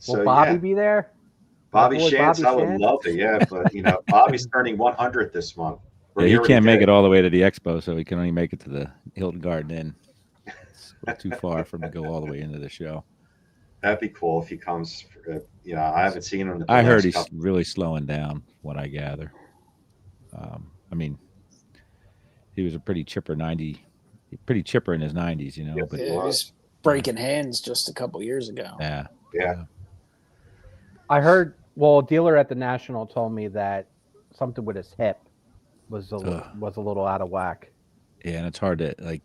Will Bobby be there? Bobby boy, Shantz, Bobby I would Shantz? love it, yeah. But Bobby's turning 100 this month. Yeah, he can't make it all the way to the expo, so he can only make it to the Hilton Garden Inn. It's too far for him to go all the way into the show. That'd be cool if he comes. I haven't seen him. I heard he's really slowing down, what I gather. I mean, he was a pretty chipper in his 90s, Yes, but he was breaking hands just a couple years ago. Yeah. I heard. Well, a dealer at the National told me that something with his hip was a little out of whack. Yeah, and it's hard to And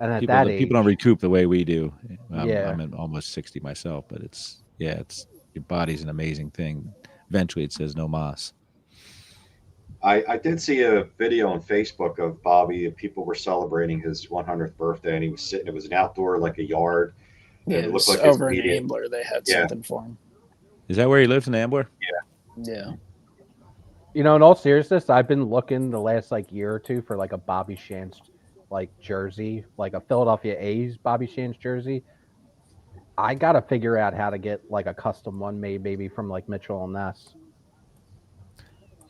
at people, that age, people don't recoup the way we do. Yeah. I'm almost 60 myself, but it's your body's an amazing thing. Eventually, it says no mas. I did see a video on Facebook of Bobby. People were celebrating his 100th birthday, and he was sitting. It was an outdoor, like a yard. Yeah, and it was like over in Ambler. They had something for him. Is that where he lives in Ambler? Yeah. in all seriousness, I've been looking the last year or two for a Bobby Shantz jersey, like a Philadelphia A's Bobby Shantz jersey. I gotta figure out how to get a custom one made, maybe from Mitchell and Ness.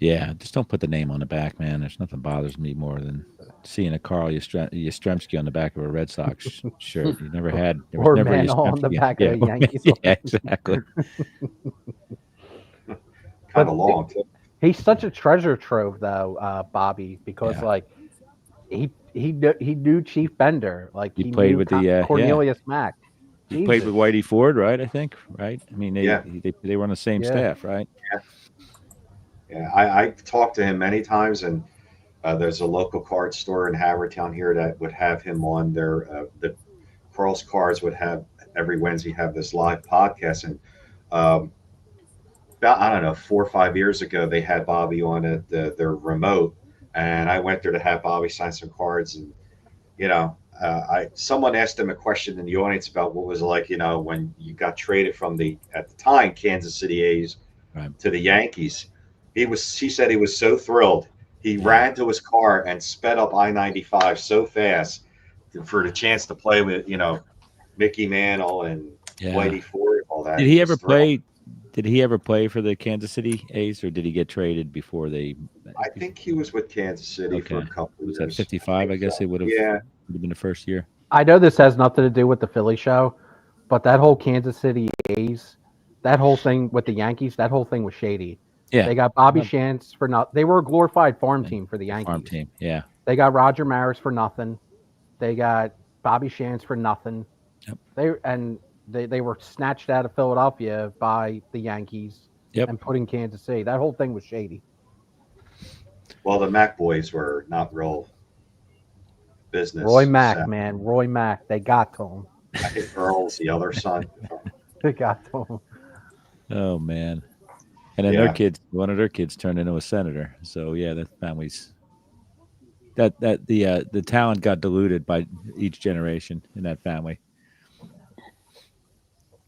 Yeah, just don't put the name on the back, man. There's nothing bothers me more than seeing a Carl Yastrzemski on the back of a Red Sox shirt. You never had, there was Or never Mantle on the back of a Yankees. Yeah, exactly. Kind of long too. He's such a treasure trove, though, Bobby, because he knew Chief Bender, he played with the Cornelius Mack. He played with Whitey Ford, right? I think, right? I mean, they were on the same staff, right? Yeah. I've talked to him many times, and there's a local card store in Havertown here that would have him on their the Carl's Cards would have every Wednesday have this live podcast, and about, I don't know, 4 or 5 years ago, they had Bobby on at their remote, and I went there to have Bobby sign some cards. And, someone asked him a question in the audience about what was it like, when you got traded from at the time, Kansas City A's to the Yankees. He said he was so thrilled. He ran to his car and sped up I-95 so fast for the chance to play with, Mickey Mantle and Whitey Ford and all that. Did he ever play? Did he ever play for the Kansas City A's, or did he get traded before they? I think he was with Kansas City for a couple of years. Was that 55? I guess it would have been the first year. I know this has nothing to do with the Philly show, but that whole Kansas City A's, that whole thing with the Yankees, that whole thing was shady. Yeah, they got Bobby Shantz for nothing. They were a glorified farm team for the Yankees. Farm team, yeah. They got Roger Maris for nothing. They got Bobby Shantz for nothing. Yep. They were snatched out of Philadelphia by the Yankees and put in Kansas City. That whole thing was shady. Well, the Mac boys were not real business. Roy Mack, man. Roy Mack. They got to him. I think Earl's the other son. They got to him. Oh, man. And then one of their kids turned into a senator. So, yeah, that family's – the talent got diluted by each generation in that family.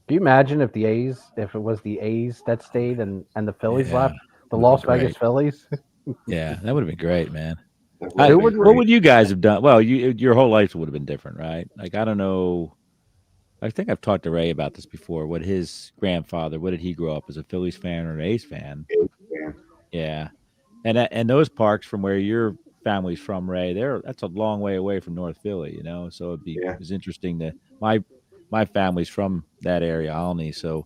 Do you imagine if it was the A's that stayed and the Phillies left, the Las Vegas Phillies? Yeah, that would have been great, man. What would you guys have done? Well, your whole life would have been different, right? I don't know. I think I've talked to Ray about this before. What his grandfather, what did he grow up as, a Phillies fan or an A's fan? Yeah, and those parks from where your family's from, Ray, that's a long way away from North Philly, So it was interesting that my family's from that area, Olney, so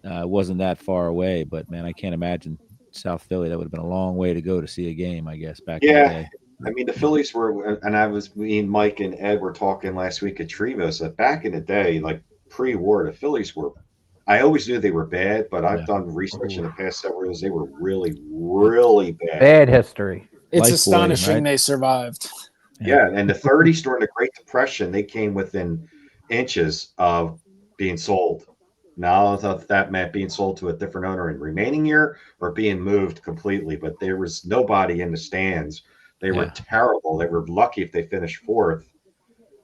it wasn't that far away. But man, I can't imagine South Philly. That would have been a long way to go to see a game, I guess, back in the day. I mean, the Phillies were, and me and Mike and Ed were talking last week at Trevo. So back in the day, like pre-war, the Phillies were, I always knew they were bad, but I've done research in the past several years. They were really, really bad. Bad history. It's Lifebuoy, astonishing right? they survived. Yeah, and the 30s during the Great Depression, they came within inches of being sold. Now, I thought that meant being sold to a different owner in the remaining year or being moved completely, but there was nobody in the stands. They were terrible. They were lucky if they finished fourth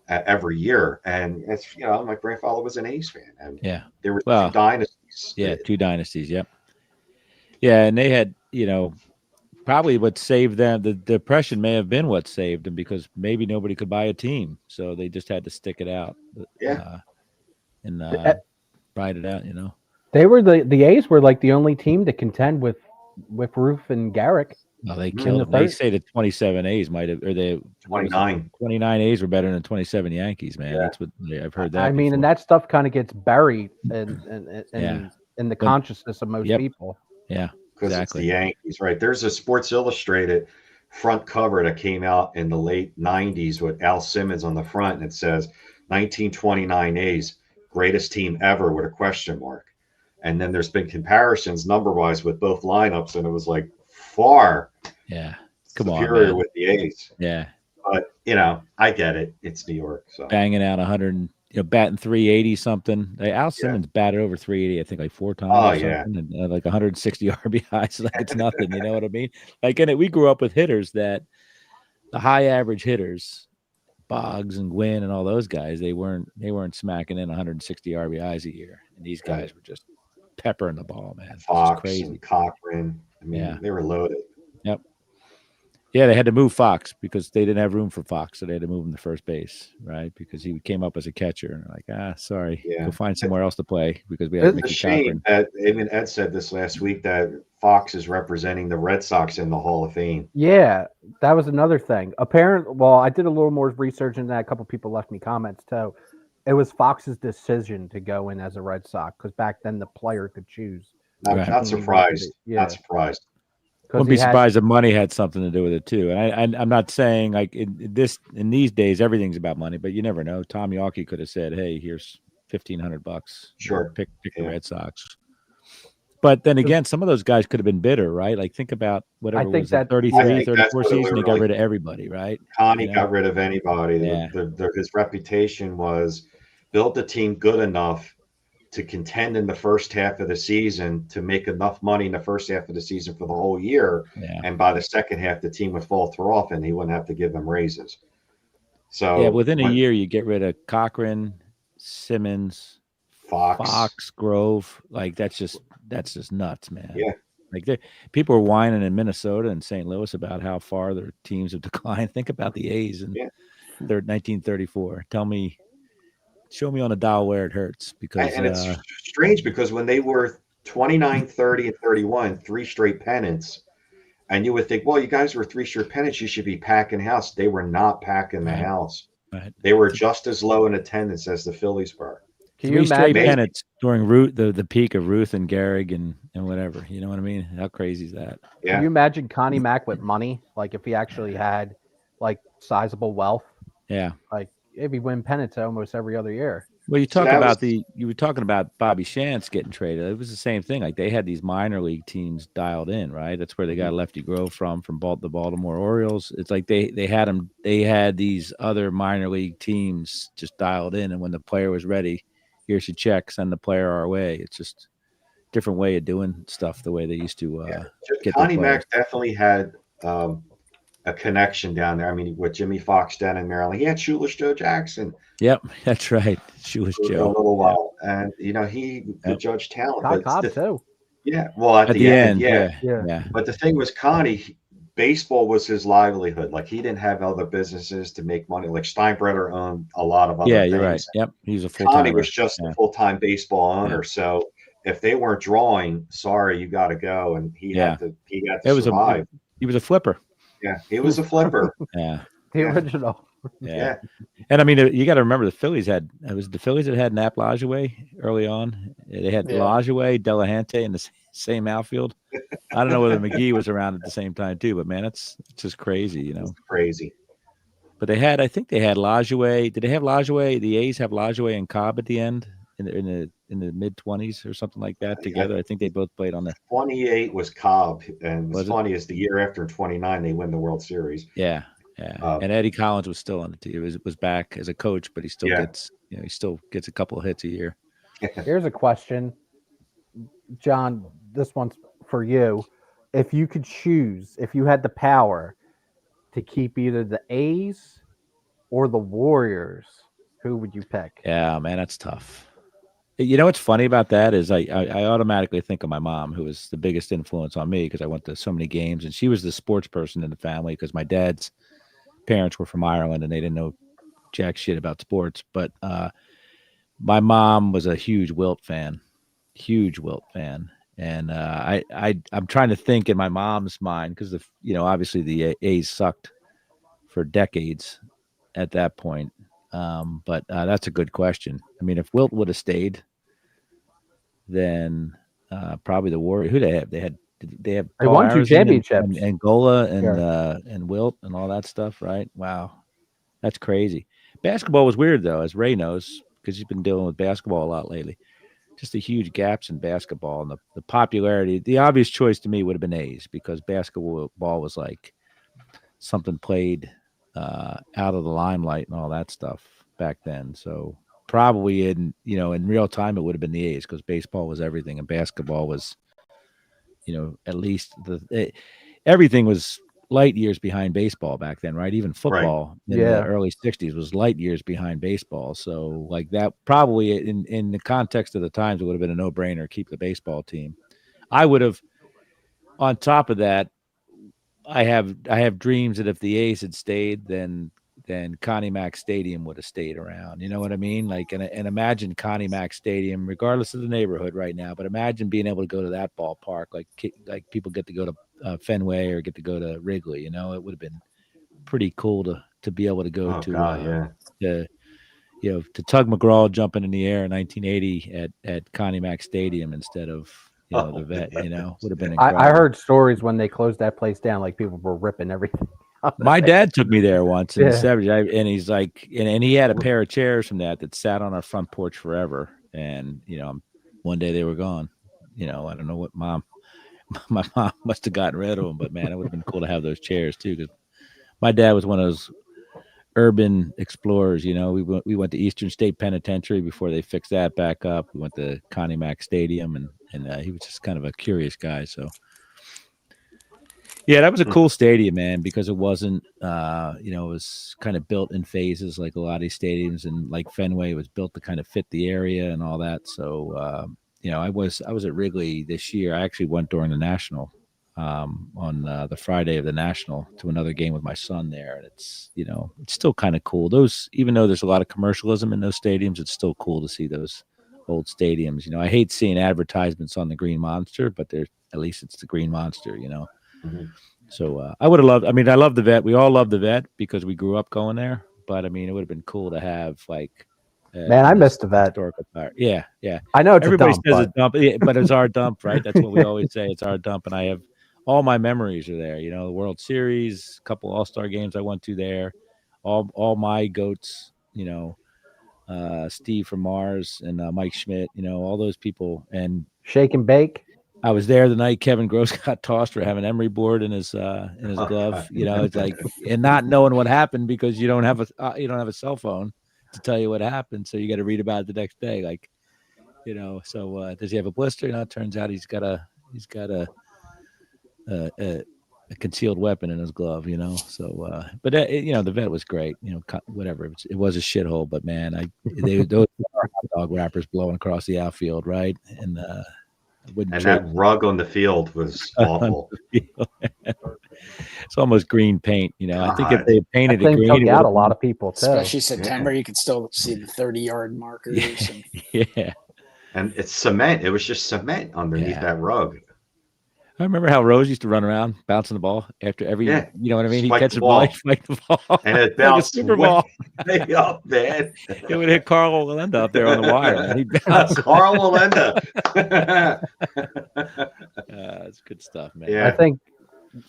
every year. And it's, my grandfather was an A's fan, and there were two dynasties. Yeah, two dynasties. Yep. Yeah, and they had, probably what saved them. The depression may have been what saved them because maybe nobody could buy a team, so they just had to stick it out. And ride it out. They were the A's were like the only team to contend with Roof and Garrick. No, they killed them. They say the 27 A's might have, or the 29 A's were better than 27 Yankees. Man, that's what I've heard. That I mean, before. and that stuff kind of gets buried in the consciousness of most people. Yeah, because it's the Yankees, right? There's a Sports Illustrated front cover that came out in the late 90s with Al Simmons on the front, and it says 1929 A's, greatest team ever with a question mark. And then there's been comparisons number-wise with both lineups, and it was like far superior with the A's. Yeah. But, I get it. It's New York. So banging out 100, batting 380 something. Al Simmons batted over 380, I think, like 4 times. Oh, yeah. And, like 160 RBIs. Like it's nothing. You know what I mean? Like, we grew up with hitters that the high average hitters, Boggs and Gwynn and all those guys, they weren't smacking in 160 RBIs a year. And these guys were just peppering the ball, man. Fox crazy. And Cochran. I mean, they were loaded. Yep. Yeah, they had to move Fox because they didn't have room for Fox, so they had to move him to first base, right? Because he came up as a catcher, and like, sorry, go find somewhere else to play because we had Mickey Cochran. That even Ed said this last week that Fox is representing the Red Sox in the Hall of Fame. Yeah, that was another thing. I did a little more research into that. A couple people left me comments too. It was Fox's decision to go in as a Red Sox because back then the player could choose. Not surprised. Not surprised. Wouldn't be surprised if money had something to do with it too. And I'm not saying like in these days everything's about money, but you never know. Tom Yawkey could have said, "Hey, here's $1,500. Sure, pick the Red Sox." But then again, some of those guys could have been bitter, right? Like think about whatever was that 33, 34 season. They got rid of everybody, right? Connie got rid of anybody. Yeah. His reputation was build the team good enough to contend in the first half of the season to make enough money in the first half of the season for the whole year. Yeah. And by the second half, the team would falter off and he wouldn't have to give them raises. So within a year, you get rid of Cochran, Simmons, Fox, Grove. Like that's just nuts, man. Yeah. Like people are whining in Minnesota and St. Louis about how far their teams have declined. Think about the A's in 1934. Show me on a dial where it hurts because it's strange because when they were 29, 30, and 31, 3 straight pennants, and you would think, well, you guys were 3 straight pennants, you should be packing house. They were not packing the house. Right. They were just as low in attendance as the Phillies were. Can you imagine 3 straight pennants during the peak of Ruth and Gehrig and whatever? You know what I mean? How crazy is that? Yeah. Can you imagine Connie Mack with money? Like if he actually had like sizable wealth? Yeah. Like if he win pennants almost every other year. Well, you were talking about Bobby Shantz getting traded. It was the same thing. Like they had these minor league teams dialed in, right? That's where they got Lefty Grove from the Baltimore Orioles. It's like they had these other minor league teams just dialed in, and when the player was ready, here's your check, send the player our way. It's just a different way of doing stuff the way they used to get Connie Mack definitely had a connection down there. I mean, with Jimmy Fox down in Maryland, he had Shoeless Joe Jackson. Yep, that's right. Shoeless Joe. A little while, and he could judge talent. Cobb too. Yeah, well, at the end, yeah. But the thing was, Connie, baseball was his livelihood. Like he didn't have other businesses to make money. Like Steinbrenner owned a lot of other things. You're right. Yep, he was a full-time. Connie was just a full-time baseball owner. So if they weren't drawing, sorry, you got to go, and he had to survive. He was a flipper. Yeah, he was a flipper. Yeah, the original. Yeah. And I mean, you got to remember the Phillies that had Nap Lajoie early on. They had Lajoie, Delahante in the same outfield. I don't know whether McGee was around at the same time too, but man, it's just crazy, It's crazy. But I think they had Lajoie. Did they have Lajoie? The A's have Lajoie and Cobb at the end. in the mid-20s or something like that together. I think they both played on the. 28 was Cobb, and what's Was it? funny is the year after 29 they win the World Series. Yeah. And Eddie Collins was still on the team. Was back as a coach, but he still Yeah. gets he still gets a couple of hits a year. Here's a question, John. This one's for you. If you could choose, if you had the power to keep either the A's or the Warriors, who would you pick? Yeah, man, that's tough. You know what's funny about that is I automatically think of my mom, who was the biggest influence on me because I went to so many games, and she was the sports person in the family because my dad's parents were from Ireland and they didn't know jack shit about sports. But my mom was a huge Wilt fan, and I'm trying to think in my mom's mind because obviously the A's sucked for decades at that point. But that's a good question. I mean, if Wilt would have stayed, then probably the Warriors. Who they have? They have They Paul won 2 Arizin championships. and Angola Yeah. and Wilt and all that stuff, right? Wow, that's crazy. Basketball was weird though, as Ray knows, because he's been dealing with basketball a lot lately. Just the huge gaps in basketball and the popularity. The obvious choice to me would have been A's because basketball was like something played out of the limelight and all that stuff back then. So probably in real time it would have been the A's because baseball was everything and basketball was, at least everything was light years behind baseball back then, right? Even football in the early 60s was light years behind baseball. So like that probably in the context of the times, it would have been a no-brainer, keep the baseball team. I would have, on top of that, I have dreams that if the A's had stayed, then Connie Mack Stadium would have stayed around. You know what I mean? Like, and imagine Connie Mack Stadium, regardless of the neighborhood right now, but imagine being able to go to that ballpark, like people get to go to Fenway or get to go to Wrigley. It would have been pretty cool to be able to go to Tug McGraw jumping in the air in 1980 at Connie Mack Stadium instead of the Vet. Would have been incredible. I heard stories when they closed that place down, like people were ripping everything. My dad took me there once in the 70s, and he's like, and he had a pair of chairs from that sat on our front porch forever. And one day they were gone. I don't know what my mom must have gotten rid of them, but man, it would have been cool to have those chairs too. Because my dad was one of those urban explorers. We went to Eastern State Penitentiary before they fixed that back up. We went to Connie Mack Stadium, and he was just kind of a curious guy. So. Yeah, that was a cool stadium, man, because it wasn't, it was kind of built in phases like a lot of these stadiums, and like Fenway was built to kind of fit the area and all that. So, I was at Wrigley this year. I actually went during the National on the Friday of the National to another game with my son there, and it's still kind of cool. Those, even though there's a lot of commercialism in those stadiums, it's still cool to see those old stadiums. I hate seeing advertisements on the Green Monster, but at least it's the Green Monster. Mm-hmm. So I would have loved. I mean, I love the Vet. We all love the Vet because we grew up going there. But I mean, it would have been cool to have like. Man, I missed the Vet. Historical part. Yeah. I know it's everybody a dump, says it's dump, but it's our dump, right? That's what we always say. It's our dump, and I have all my memories are there. The World Series, a couple All-Star games I went to there, all my goats. Steve from Mars and Mike Schmidt. All those people and Shake and Bake. I was there the night Kevin Gross got tossed for having Emery board in his glove. It's like, and not knowing what happened because you don't have a cell phone to tell you what happened, so you got to read about it the next day. Like, so does he have a blister? It turns out he's got a concealed weapon in his glove. So but the Vet was great. Whatever, it was a shithole, but man, those hot dog wrappers blowing across the outfield, right? And that rug on the field was awful. It's almost green paint. I think if they painted it green, took out a lot of people too. Especially September, you could still see the 30-yard markers. Yeah. And it's cement. It was just cement underneath that rug. I remember how Rose used to run around bouncing the ball after every, you know what I mean? He catches the ball, he spiked the ball. And it bounced like a super ball. Way up, man. It would hit Carl Walenda up there on the wire. Man. Carl Walenda. That's good stuff, man. Yeah. I think,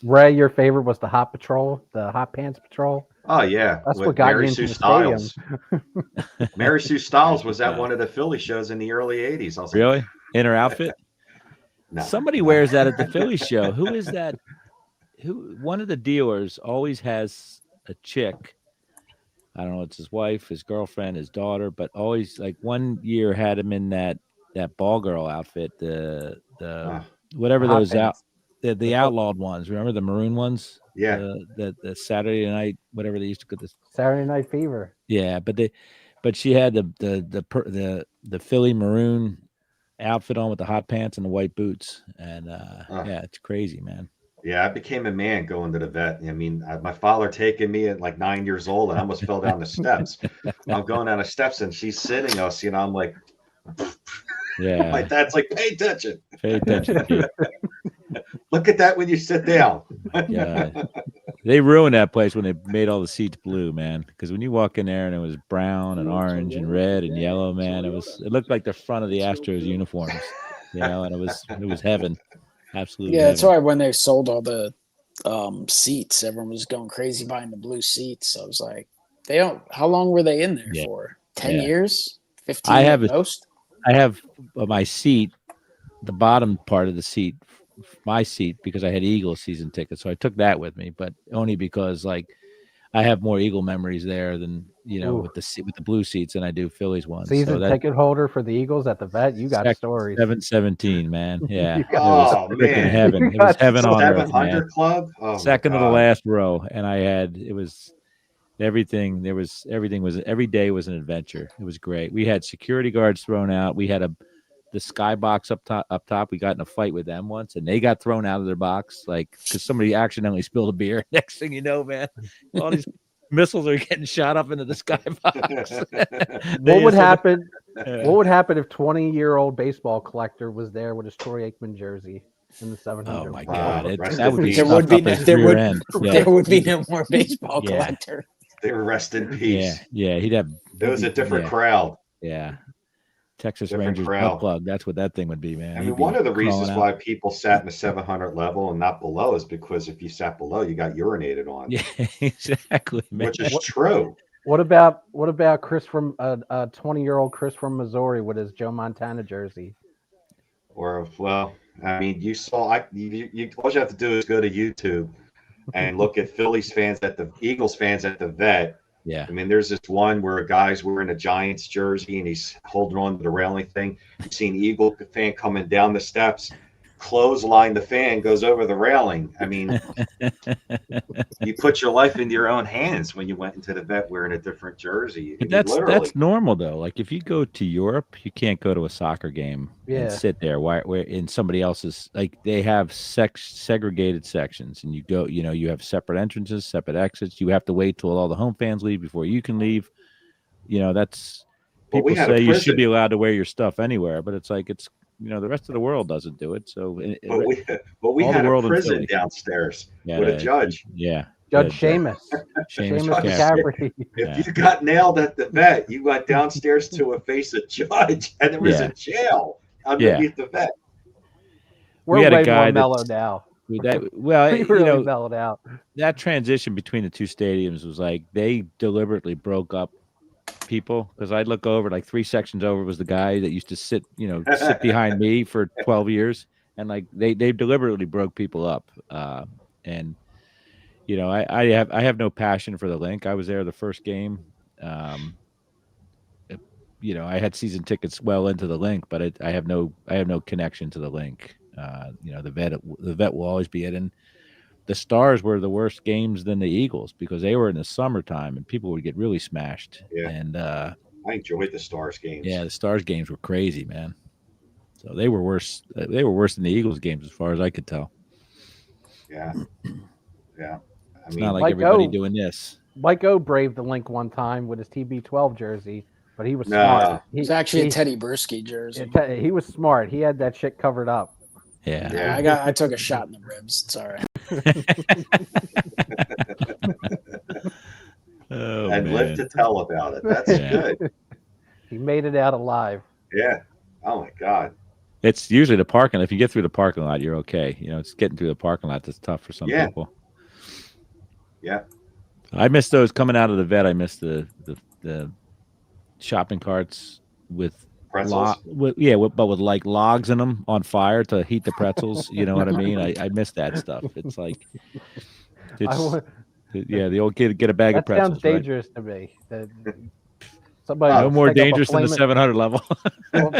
Ray, your favorite was the Hot Patrol, the Hot Pants Patrol. Oh yeah, That's with what got you Mary into Sue the stadium. Stiles. Mary Sue Stiles was at one of the Philly shows in the early '80s. I was like, Really? In her outfit? no, Somebody no. wears that at the Philly show. Who is that? One of the dealers always has a chick. I don't know, it's his wife, his girlfriend, his daughter, but always like one year had him in that ball girl outfit, the Uh, whatever The hot those out pants. the The outlawed ones. Remember the maroon ones? yeah, The Saturday night, whatever they used to get this. Saturday Night Fever. Yeah, but she had the Philly maroon outfit on with the hot pants and the white boots, and yeah, it's crazy, man. yeah. I became a man going to the vet. I mean, my father taking me at like 9 years old, and I almost fell down the steps. I'm going down the steps, and she's sitting us. I'm like, Yeah, my dad's like, pay attention. pay attention, kid. Look at that when you sit down. Yeah. They ruined that place when they made all the seats blue, man. Because when you walk in there and it was brown and orange and red and yellow, man, it looked like the front of the Astros uniforms, and it was heaven, absolutely. Yeah, that's heaven. why when they sold all the seats, everyone was going crazy buying the blue seats. I was like, they don't. How long were they in there Yeah. for? 10 Yeah. years? 15 I have at most? I have my seat, the bottom part of the seat, my seat, because I had Eagles season tickets, so I took that with me, but only because like I have more Eagle memories there than Ooh. with the blue seats than I do Phillies ones. Season so ticket holder for the Eagles at the vet. You got stories. 717, man. Yeah. You It got was Oh freaking man, heaven. It You was got heaven on earth, man. 700 Club. Oh my Second to the God. last row, and everything. Everything was every day was an adventure. It was great. We had security guards thrown out. We had the skybox up top. We got in a fight with them once, and they got thrown out of their box, like because somebody accidentally spilled a beer. Next thing you know, man, all these missiles are getting shot up into the skybox. What would happen? Yeah. What would happen if 20-year-old baseball collector was there with his Troy Aikman jersey in the 700? Oh my Wow. God! Rest That in would be peace. There would stuffed be up his there rear would end. Yeah. there would be no more baseball Yeah. collector. They were rest in Yeah, peace. yeah, he'd have. It was a different yeah, crowd. Yeah, Texas Different Rangers crowd. butt plug. That's what that thing would be, man. I He'd mean, be one of the crawling reasons out. why people sat in the 700 level and not below is because if you sat below, you got urinated on, Yeah, exactly, man. which is true. What about Chris from 20-year-old Chris from Missouri with his Joe Montana jersey? Or, well, I mean, you saw, all you have to do is go to YouTube and look at Phillies fans Eagles fans at the vet. Yeah, I mean, there's this one where a guy's wearing a Giants jersey and he's holding on to the railing thing. You've seen Eagle fan coming down the steps, clothesline the fan, goes over the railing. I mean, you put your life into your own hands when you went into the vet wearing a different jersey. I but mean, literally. that's normal though. Like if you go to Europe, you can't go to a soccer game Yeah. and sit there where in somebody else's, like they have segregated sections, and you go, you have separate entrances, separate exits. You have to wait till all the home fans leave before you can leave. That's Well, we people had a say you should prison. be allowed to wear your stuff anywhere, but it's like the rest of the world doesn't do it. So But we all the had a world in prison Philly. downstairs Yeah, with a judge. Yeah, Judge Judge Seamus. Seamus Seamus McCaffrey. McCaffrey. If you got nailed at the vet, you went downstairs to face a judge, and there was Yeah. a jail underneath the vet. We're We had a way guy more mellow that's- now. Well, We really mellowed out. that transition between the two stadiums was like they deliberately broke up people, because I'd look over, like 3 sections over was the guy that used to sit behind me for 12 years, and like they deliberately broke people up. And I have no passion for the Link. I was there the first game. I had season tickets well into the Link, but I have no connection to the Link. The vet will always be it. And the Stars were the worst games than the Eagles because they were in the summertime and people would get really smashed. Yeah. And I enjoyed the Stars games. yeah, the Stars games were crazy, man. So they were worse. They were worse than the Eagles games as far as I could tell. Yeah. Yeah. It's not like everybody doing this. Mike O braved the Link one time with his TB12 jersey, but he was No. smart. It was actually a Teddy Bruschi jersey. He was smart. He had that shit covered up. Yeah. Yeah. I took a shot in the ribs. It's all right. Oh, And man. live to tell about it. That's good. He made it out alive. Yeah. Oh my God. It's usually the parking. If you get through the parking lot, you're okay. It's getting through the parking lot that's tough for some Yeah. people. Yeah. I miss those coming out of the vet. I miss the shopping carts with Pretzels. but with like logs in them on fire to heat the pretzels. You know what I mean? I miss that stuff. It's like I, the old kid get a bag of that sounds pretzels, right? dangerous to me. Somebody No more pick up a dangerous than the flaming, 700 level.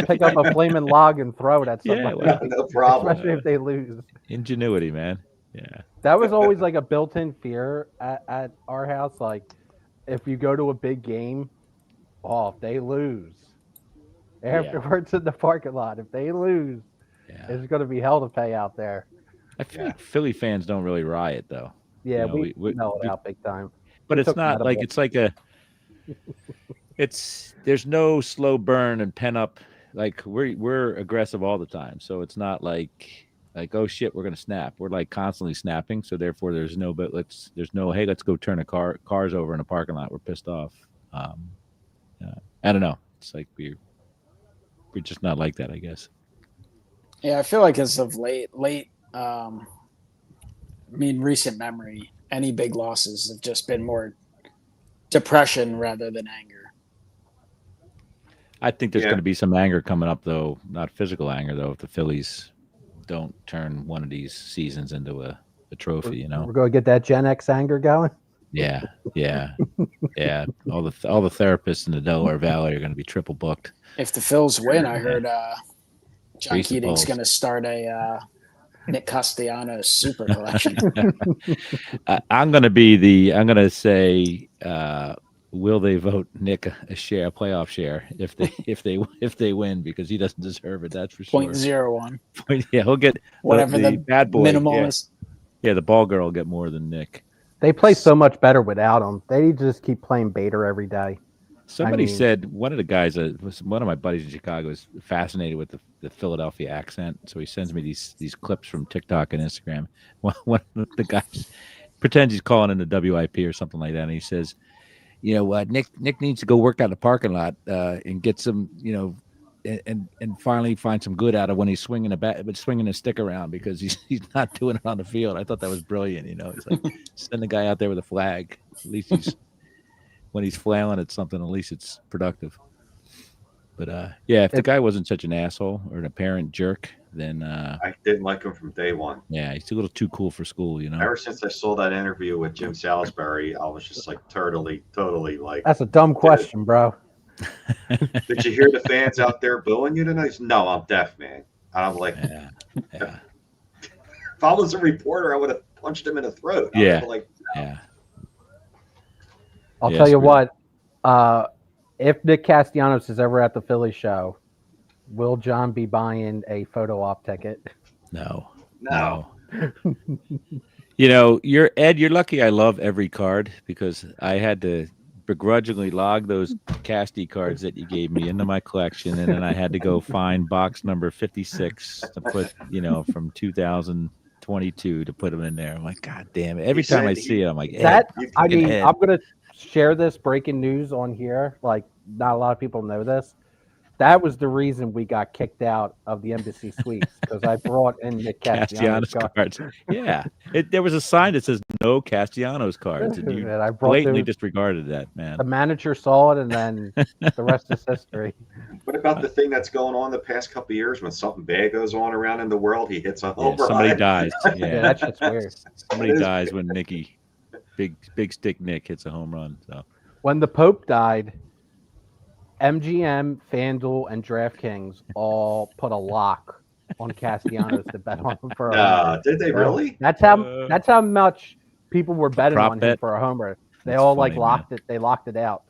pick up a flaming log and throw it at Yeah, somebody. well, No problem. Especially if they lose. ingenuity, man. Yeah. That was always like a built-in fear at our house. Like, if you go to a big game, if they lose afterwards in the parking lot, if they lose, Yeah. it's going to be hell to pay out there. I feel like Philly fans don't really riot though. Yeah, You know, we know it out big time. but We it's took not like edibles. there's no slow burn and pen up. Like we're aggressive all the time, so it's not like oh shit we're gonna snap. We're like constantly snapping, so therefore there's no hey let's go turn cars over in a parking lot. We're pissed off. I don't know. It's like we're just not like that, I guess. Yeah, I feel like as of late, recent memory, any big losses have just been more depression rather than anger. I think there's going to be some anger coming up, though. Not physical anger, though, if the Phillies don't turn one of these seasons into a trophy. You know, We're going to get that Gen X anger going. Yeah. All the therapists in the Delaware Valley are going to be triple booked. If the Phils win, I heard John Grease the Keating's balls. going to start a Nick Castellanos super collection. I'm going to say, will they vote Nick a playoff share if they win, because he doesn't deserve it. That's for sure. 0.01. Yeah, he'll get whatever the bad boy minimal is. Yeah, the ball girl will get more than Nick. They play so much better without him. They need to just keep playing Bader every day. Somebody said, one of the guys, one of my buddies in Chicago, is fascinated with the Philadelphia accent. So he sends me these clips from TikTok and Instagram. One of the guys pretends he's calling in the WIP or something like that, and he says, you know what, Nick needs to go work out in the parking lot and get some, and finally find some good out of when he's swinging a stick around, because he's not doing it on the field. I thought that was brilliant. It's like send the guy out there with a flag. At least when he's flailing at something, at least it's productive. But if the guy wasn't such an asshole or an apparent jerk, then I didn't like him from day one. Yeah, he's a little too cool for school, Ever since I saw that interview with Jim Salisbury, I was just like totally like. That's a dumb question, bro. Did you hear the fans out there booing you tonight? No, I'm deaf, man. And I'm like, yeah. If I was a reporter, I would have punched him in the throat. Yeah. I'll tell you what. If Nick Castellanos is ever at the Philly show, will John be buying a photo op ticket? No. You're lucky I love every card, because I had to begrudgingly log those Casty cards that you gave me into my collection, and then I had to go find box number 56 to put, from 2022 to put them in there. I'm like, God damn it. Every time I see it, I'm like, I'm going to share this breaking news on here. Like, not a lot of people know this. That was the reason we got kicked out of the Embassy Suites, because I brought in Nick Castellanos cards. Yeah. There was a sign that says no Castellanos cards, and you blatantly disregarded that, man. The manager saw it, and then the rest is history. What about the thing that's going on the past couple of years when something bad goes on around in the world? He hits a home run. Somebody dies. Yeah, that shit's weird. Somebody dies when Big Stick Nick hits a home run. So when the Pope died, MGM, FanDuel, and DraftKings all put a lock on Castellanos to bet on him for a homer. Did they really? That's how much people were betting on him for a homer. They all locked it. They locked it out.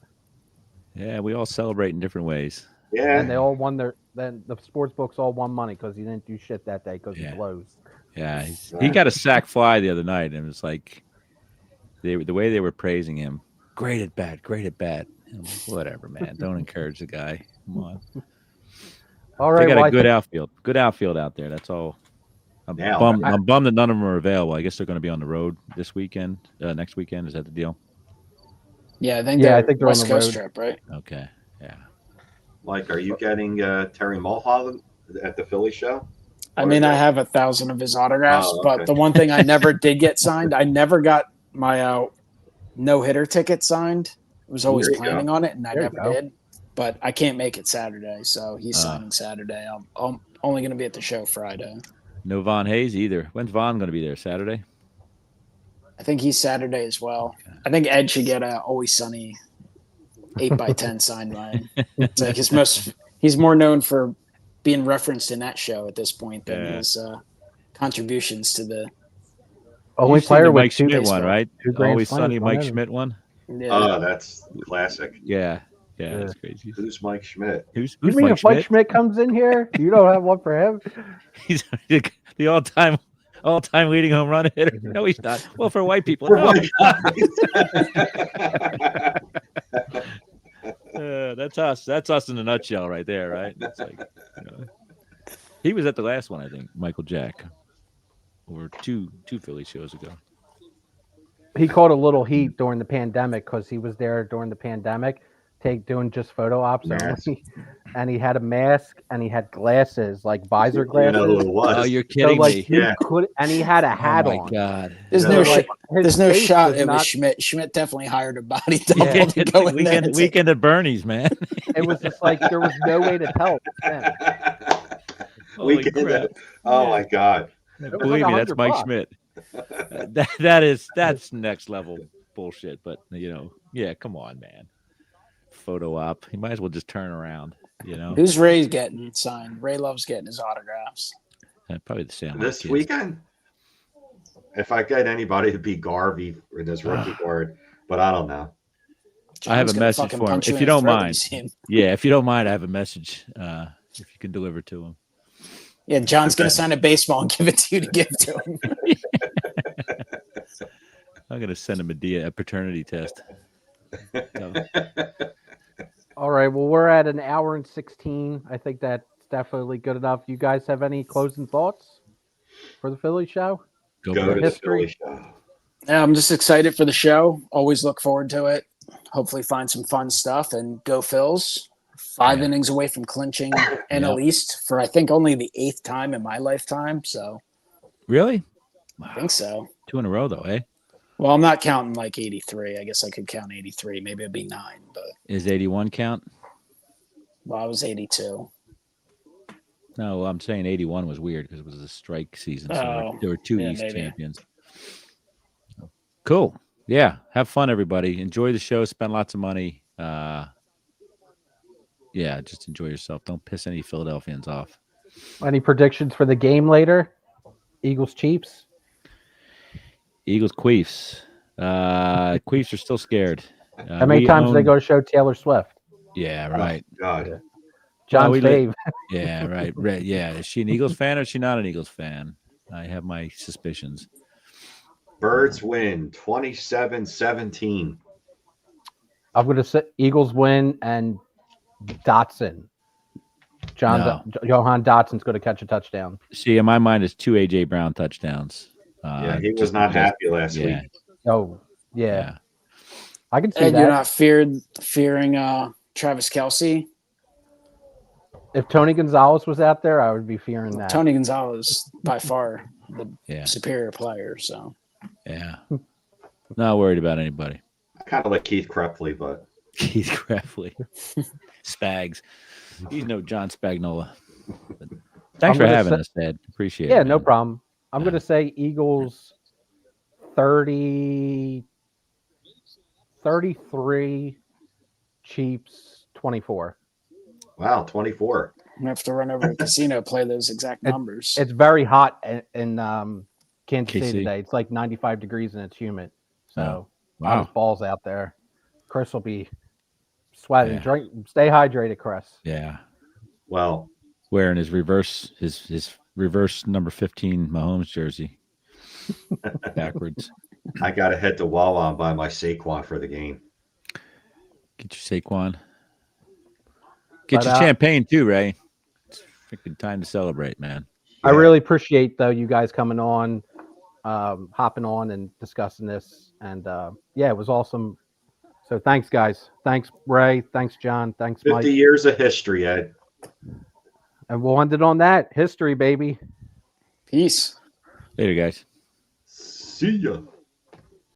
Yeah, we all celebrate in different ways. Yeah, and they all won then the sports books all won money because he didn't do shit that day because he closed. Yeah, he got a sack fly the other night, and it was like the way they were praising him. Great at bat. Whatever, man. Don't encourage the guy. Come on. All right. They got a good outfield. Good outfield out there. That's all. I'm bummed that none of them are available. I guess they're going to be on the road this weekend. Next weekend, is that the deal? Yeah, I think they're on the West road. Coast trip, right? Okay. Yeah. Mike, are you getting Terry Mulholland at the Philly show? I mean, I have 1,000 of his autographs, but the one thing I never did get signed, I never got my no-hitter ticket signed. I was always There you planning on it, and I There you never go. did. But I can't make it Saturday, so he's signing Saturday. I'm only going to be at the show Friday. No Von Hayes either. When's Von going to be there? Saturday? I think he's Saturday as well. I think Ed should get a Always Sunny 8x10 signed by him. It's like he's more known for being referenced in that show at this point than his contributions to the Only You've seen player the with Mike two, Schmidt one, right? two Grand Always Slams, Sunny one Mike of them. Schmidt one. yeah. Oh, that's classic. Yeah, that's crazy. Who's Mike Schmidt? Who's You mean Mike if Mike Schmidt? Schmidt comes in here, you don't have one for him? He's the all-time leading home run hitter. No, he's not. Well, for white people, no. That's us. That's us in a nutshell, right there, right? It's like, he was at the last one, I think. Michael Jack, or two Philly shows ago. He caught a little heat during the pandemic because he was there during the pandemic, doing just photo ops only. And he had a mask and he had glasses, like visor You glasses. know who it was. Oh, you're So, kidding like, me! you Yeah. and he had a hat Oh my on. god! There's Yeah. no So, like, his there's no face shot was it not- was Schmidt. Schmidt definitely hired a body double to go in there. Weekend at Bernie's, man. It was just like there was no way to tell. It was him. Holy Weekend crap. at- oh my God. was Believe like me, that's Mike $100. Schmidt. That's next level bullshit. But yeah, come on, man. Photo op. You might as well just turn around. Who's Ray getting signed? Ray loves getting his autographs. Probably the same. This weekend, if I get anybody to be Garvey in this rookie card, but I don't know. I have John's a gonna message fucking for him. punch If in you the don't throat when mind. you see him. Yeah, if you don't mind, I have a message. If you can deliver to him. Yeah, John's gonna sign a baseball and give it to you to give to him. I'm gonna send him a paternity test. So, All right. Well, we're at an hour and 16. I think that's definitely good enough. You guys have any closing thoughts for the Philly show? go Go for to it. the History. Philly show. Yeah, I'm just excited for the show. Always look forward to it. Hopefully find some fun stuff and go Phils. 5 Yeah. innings away from clinching Yep. NL East for I think only the 8th time in my lifetime. So Really? I think so. 2 in a row, though, eh? Well, I'm not counting like 83. I guess I could count 83. Maybe it'd be 9, but Is 81 count? well, I was 82. No, I'm saying 81 was weird because it was a strike season. So Oh, there were 2 yeah, East maybe. champions. Cool. Yeah. Have fun, everybody. Enjoy the show. Spend lots of money. Yeah, just enjoy yourself. Don't piss any Philadelphians off. Any predictions for the game later? Eagles Chiefs. Eagles Queefs. Queefs are still scared. How many times do they go to show Taylor Swift? Yeah, right. God. John's we fave. Yeah, right. Right. Yeah. Is she an Eagles fan or is she not an Eagles fan? I have my suspicions. Birds win 27-17. I'm going to say Eagles win and Dotson. Johan Dotson's going to catch a touchdown. See, in my mind, it's 2 A.J. Brown touchdowns. Yeah, he was just not because- happy last Yeah. week. Oh, yeah. Yeah. I can see And that. you're not fearing Travis Kelce? If Tony Gonzalez was out there, I would be fearing that. Tony Gonzalez by far the Yeah. superior player. So Yeah. Not worried about anybody. Kind of like Keith Krepley, but Keith Crafley. Spags. He's no John Spagnola. But thanks for gonna having say- us, Ed. Appreciate it. Yeah, no man. problem. I'm going to say Eagles 30, 33, Chiefs 24. wow, 24. I'm gonna have to run over to the casino play those exact numbers. It's very hot in Kansas KC. City today. It's like 95 degrees and it's humid. So Oh, hot wow. as balls out there. Chris will be sweating. Yeah. Stay hydrated, Chris. Yeah. Well, Wearing his reverse number 15 Mahomes jersey. Backwards. I got to head to Wawa and buy my Saquon for the game. Get your Saquon. Get But, your champagne too, Ray. It's freaking time to celebrate, man. I Yeah. really appreciate though you guys coming on, hopping on and discussing this. And yeah, it was awesome. So thanks, guys. Thanks, Ray. Thanks, John. Thanks, 50 Mike. years of history, Ed. And we'll end it on that. History, baby. Peace. Later, guys. See ya.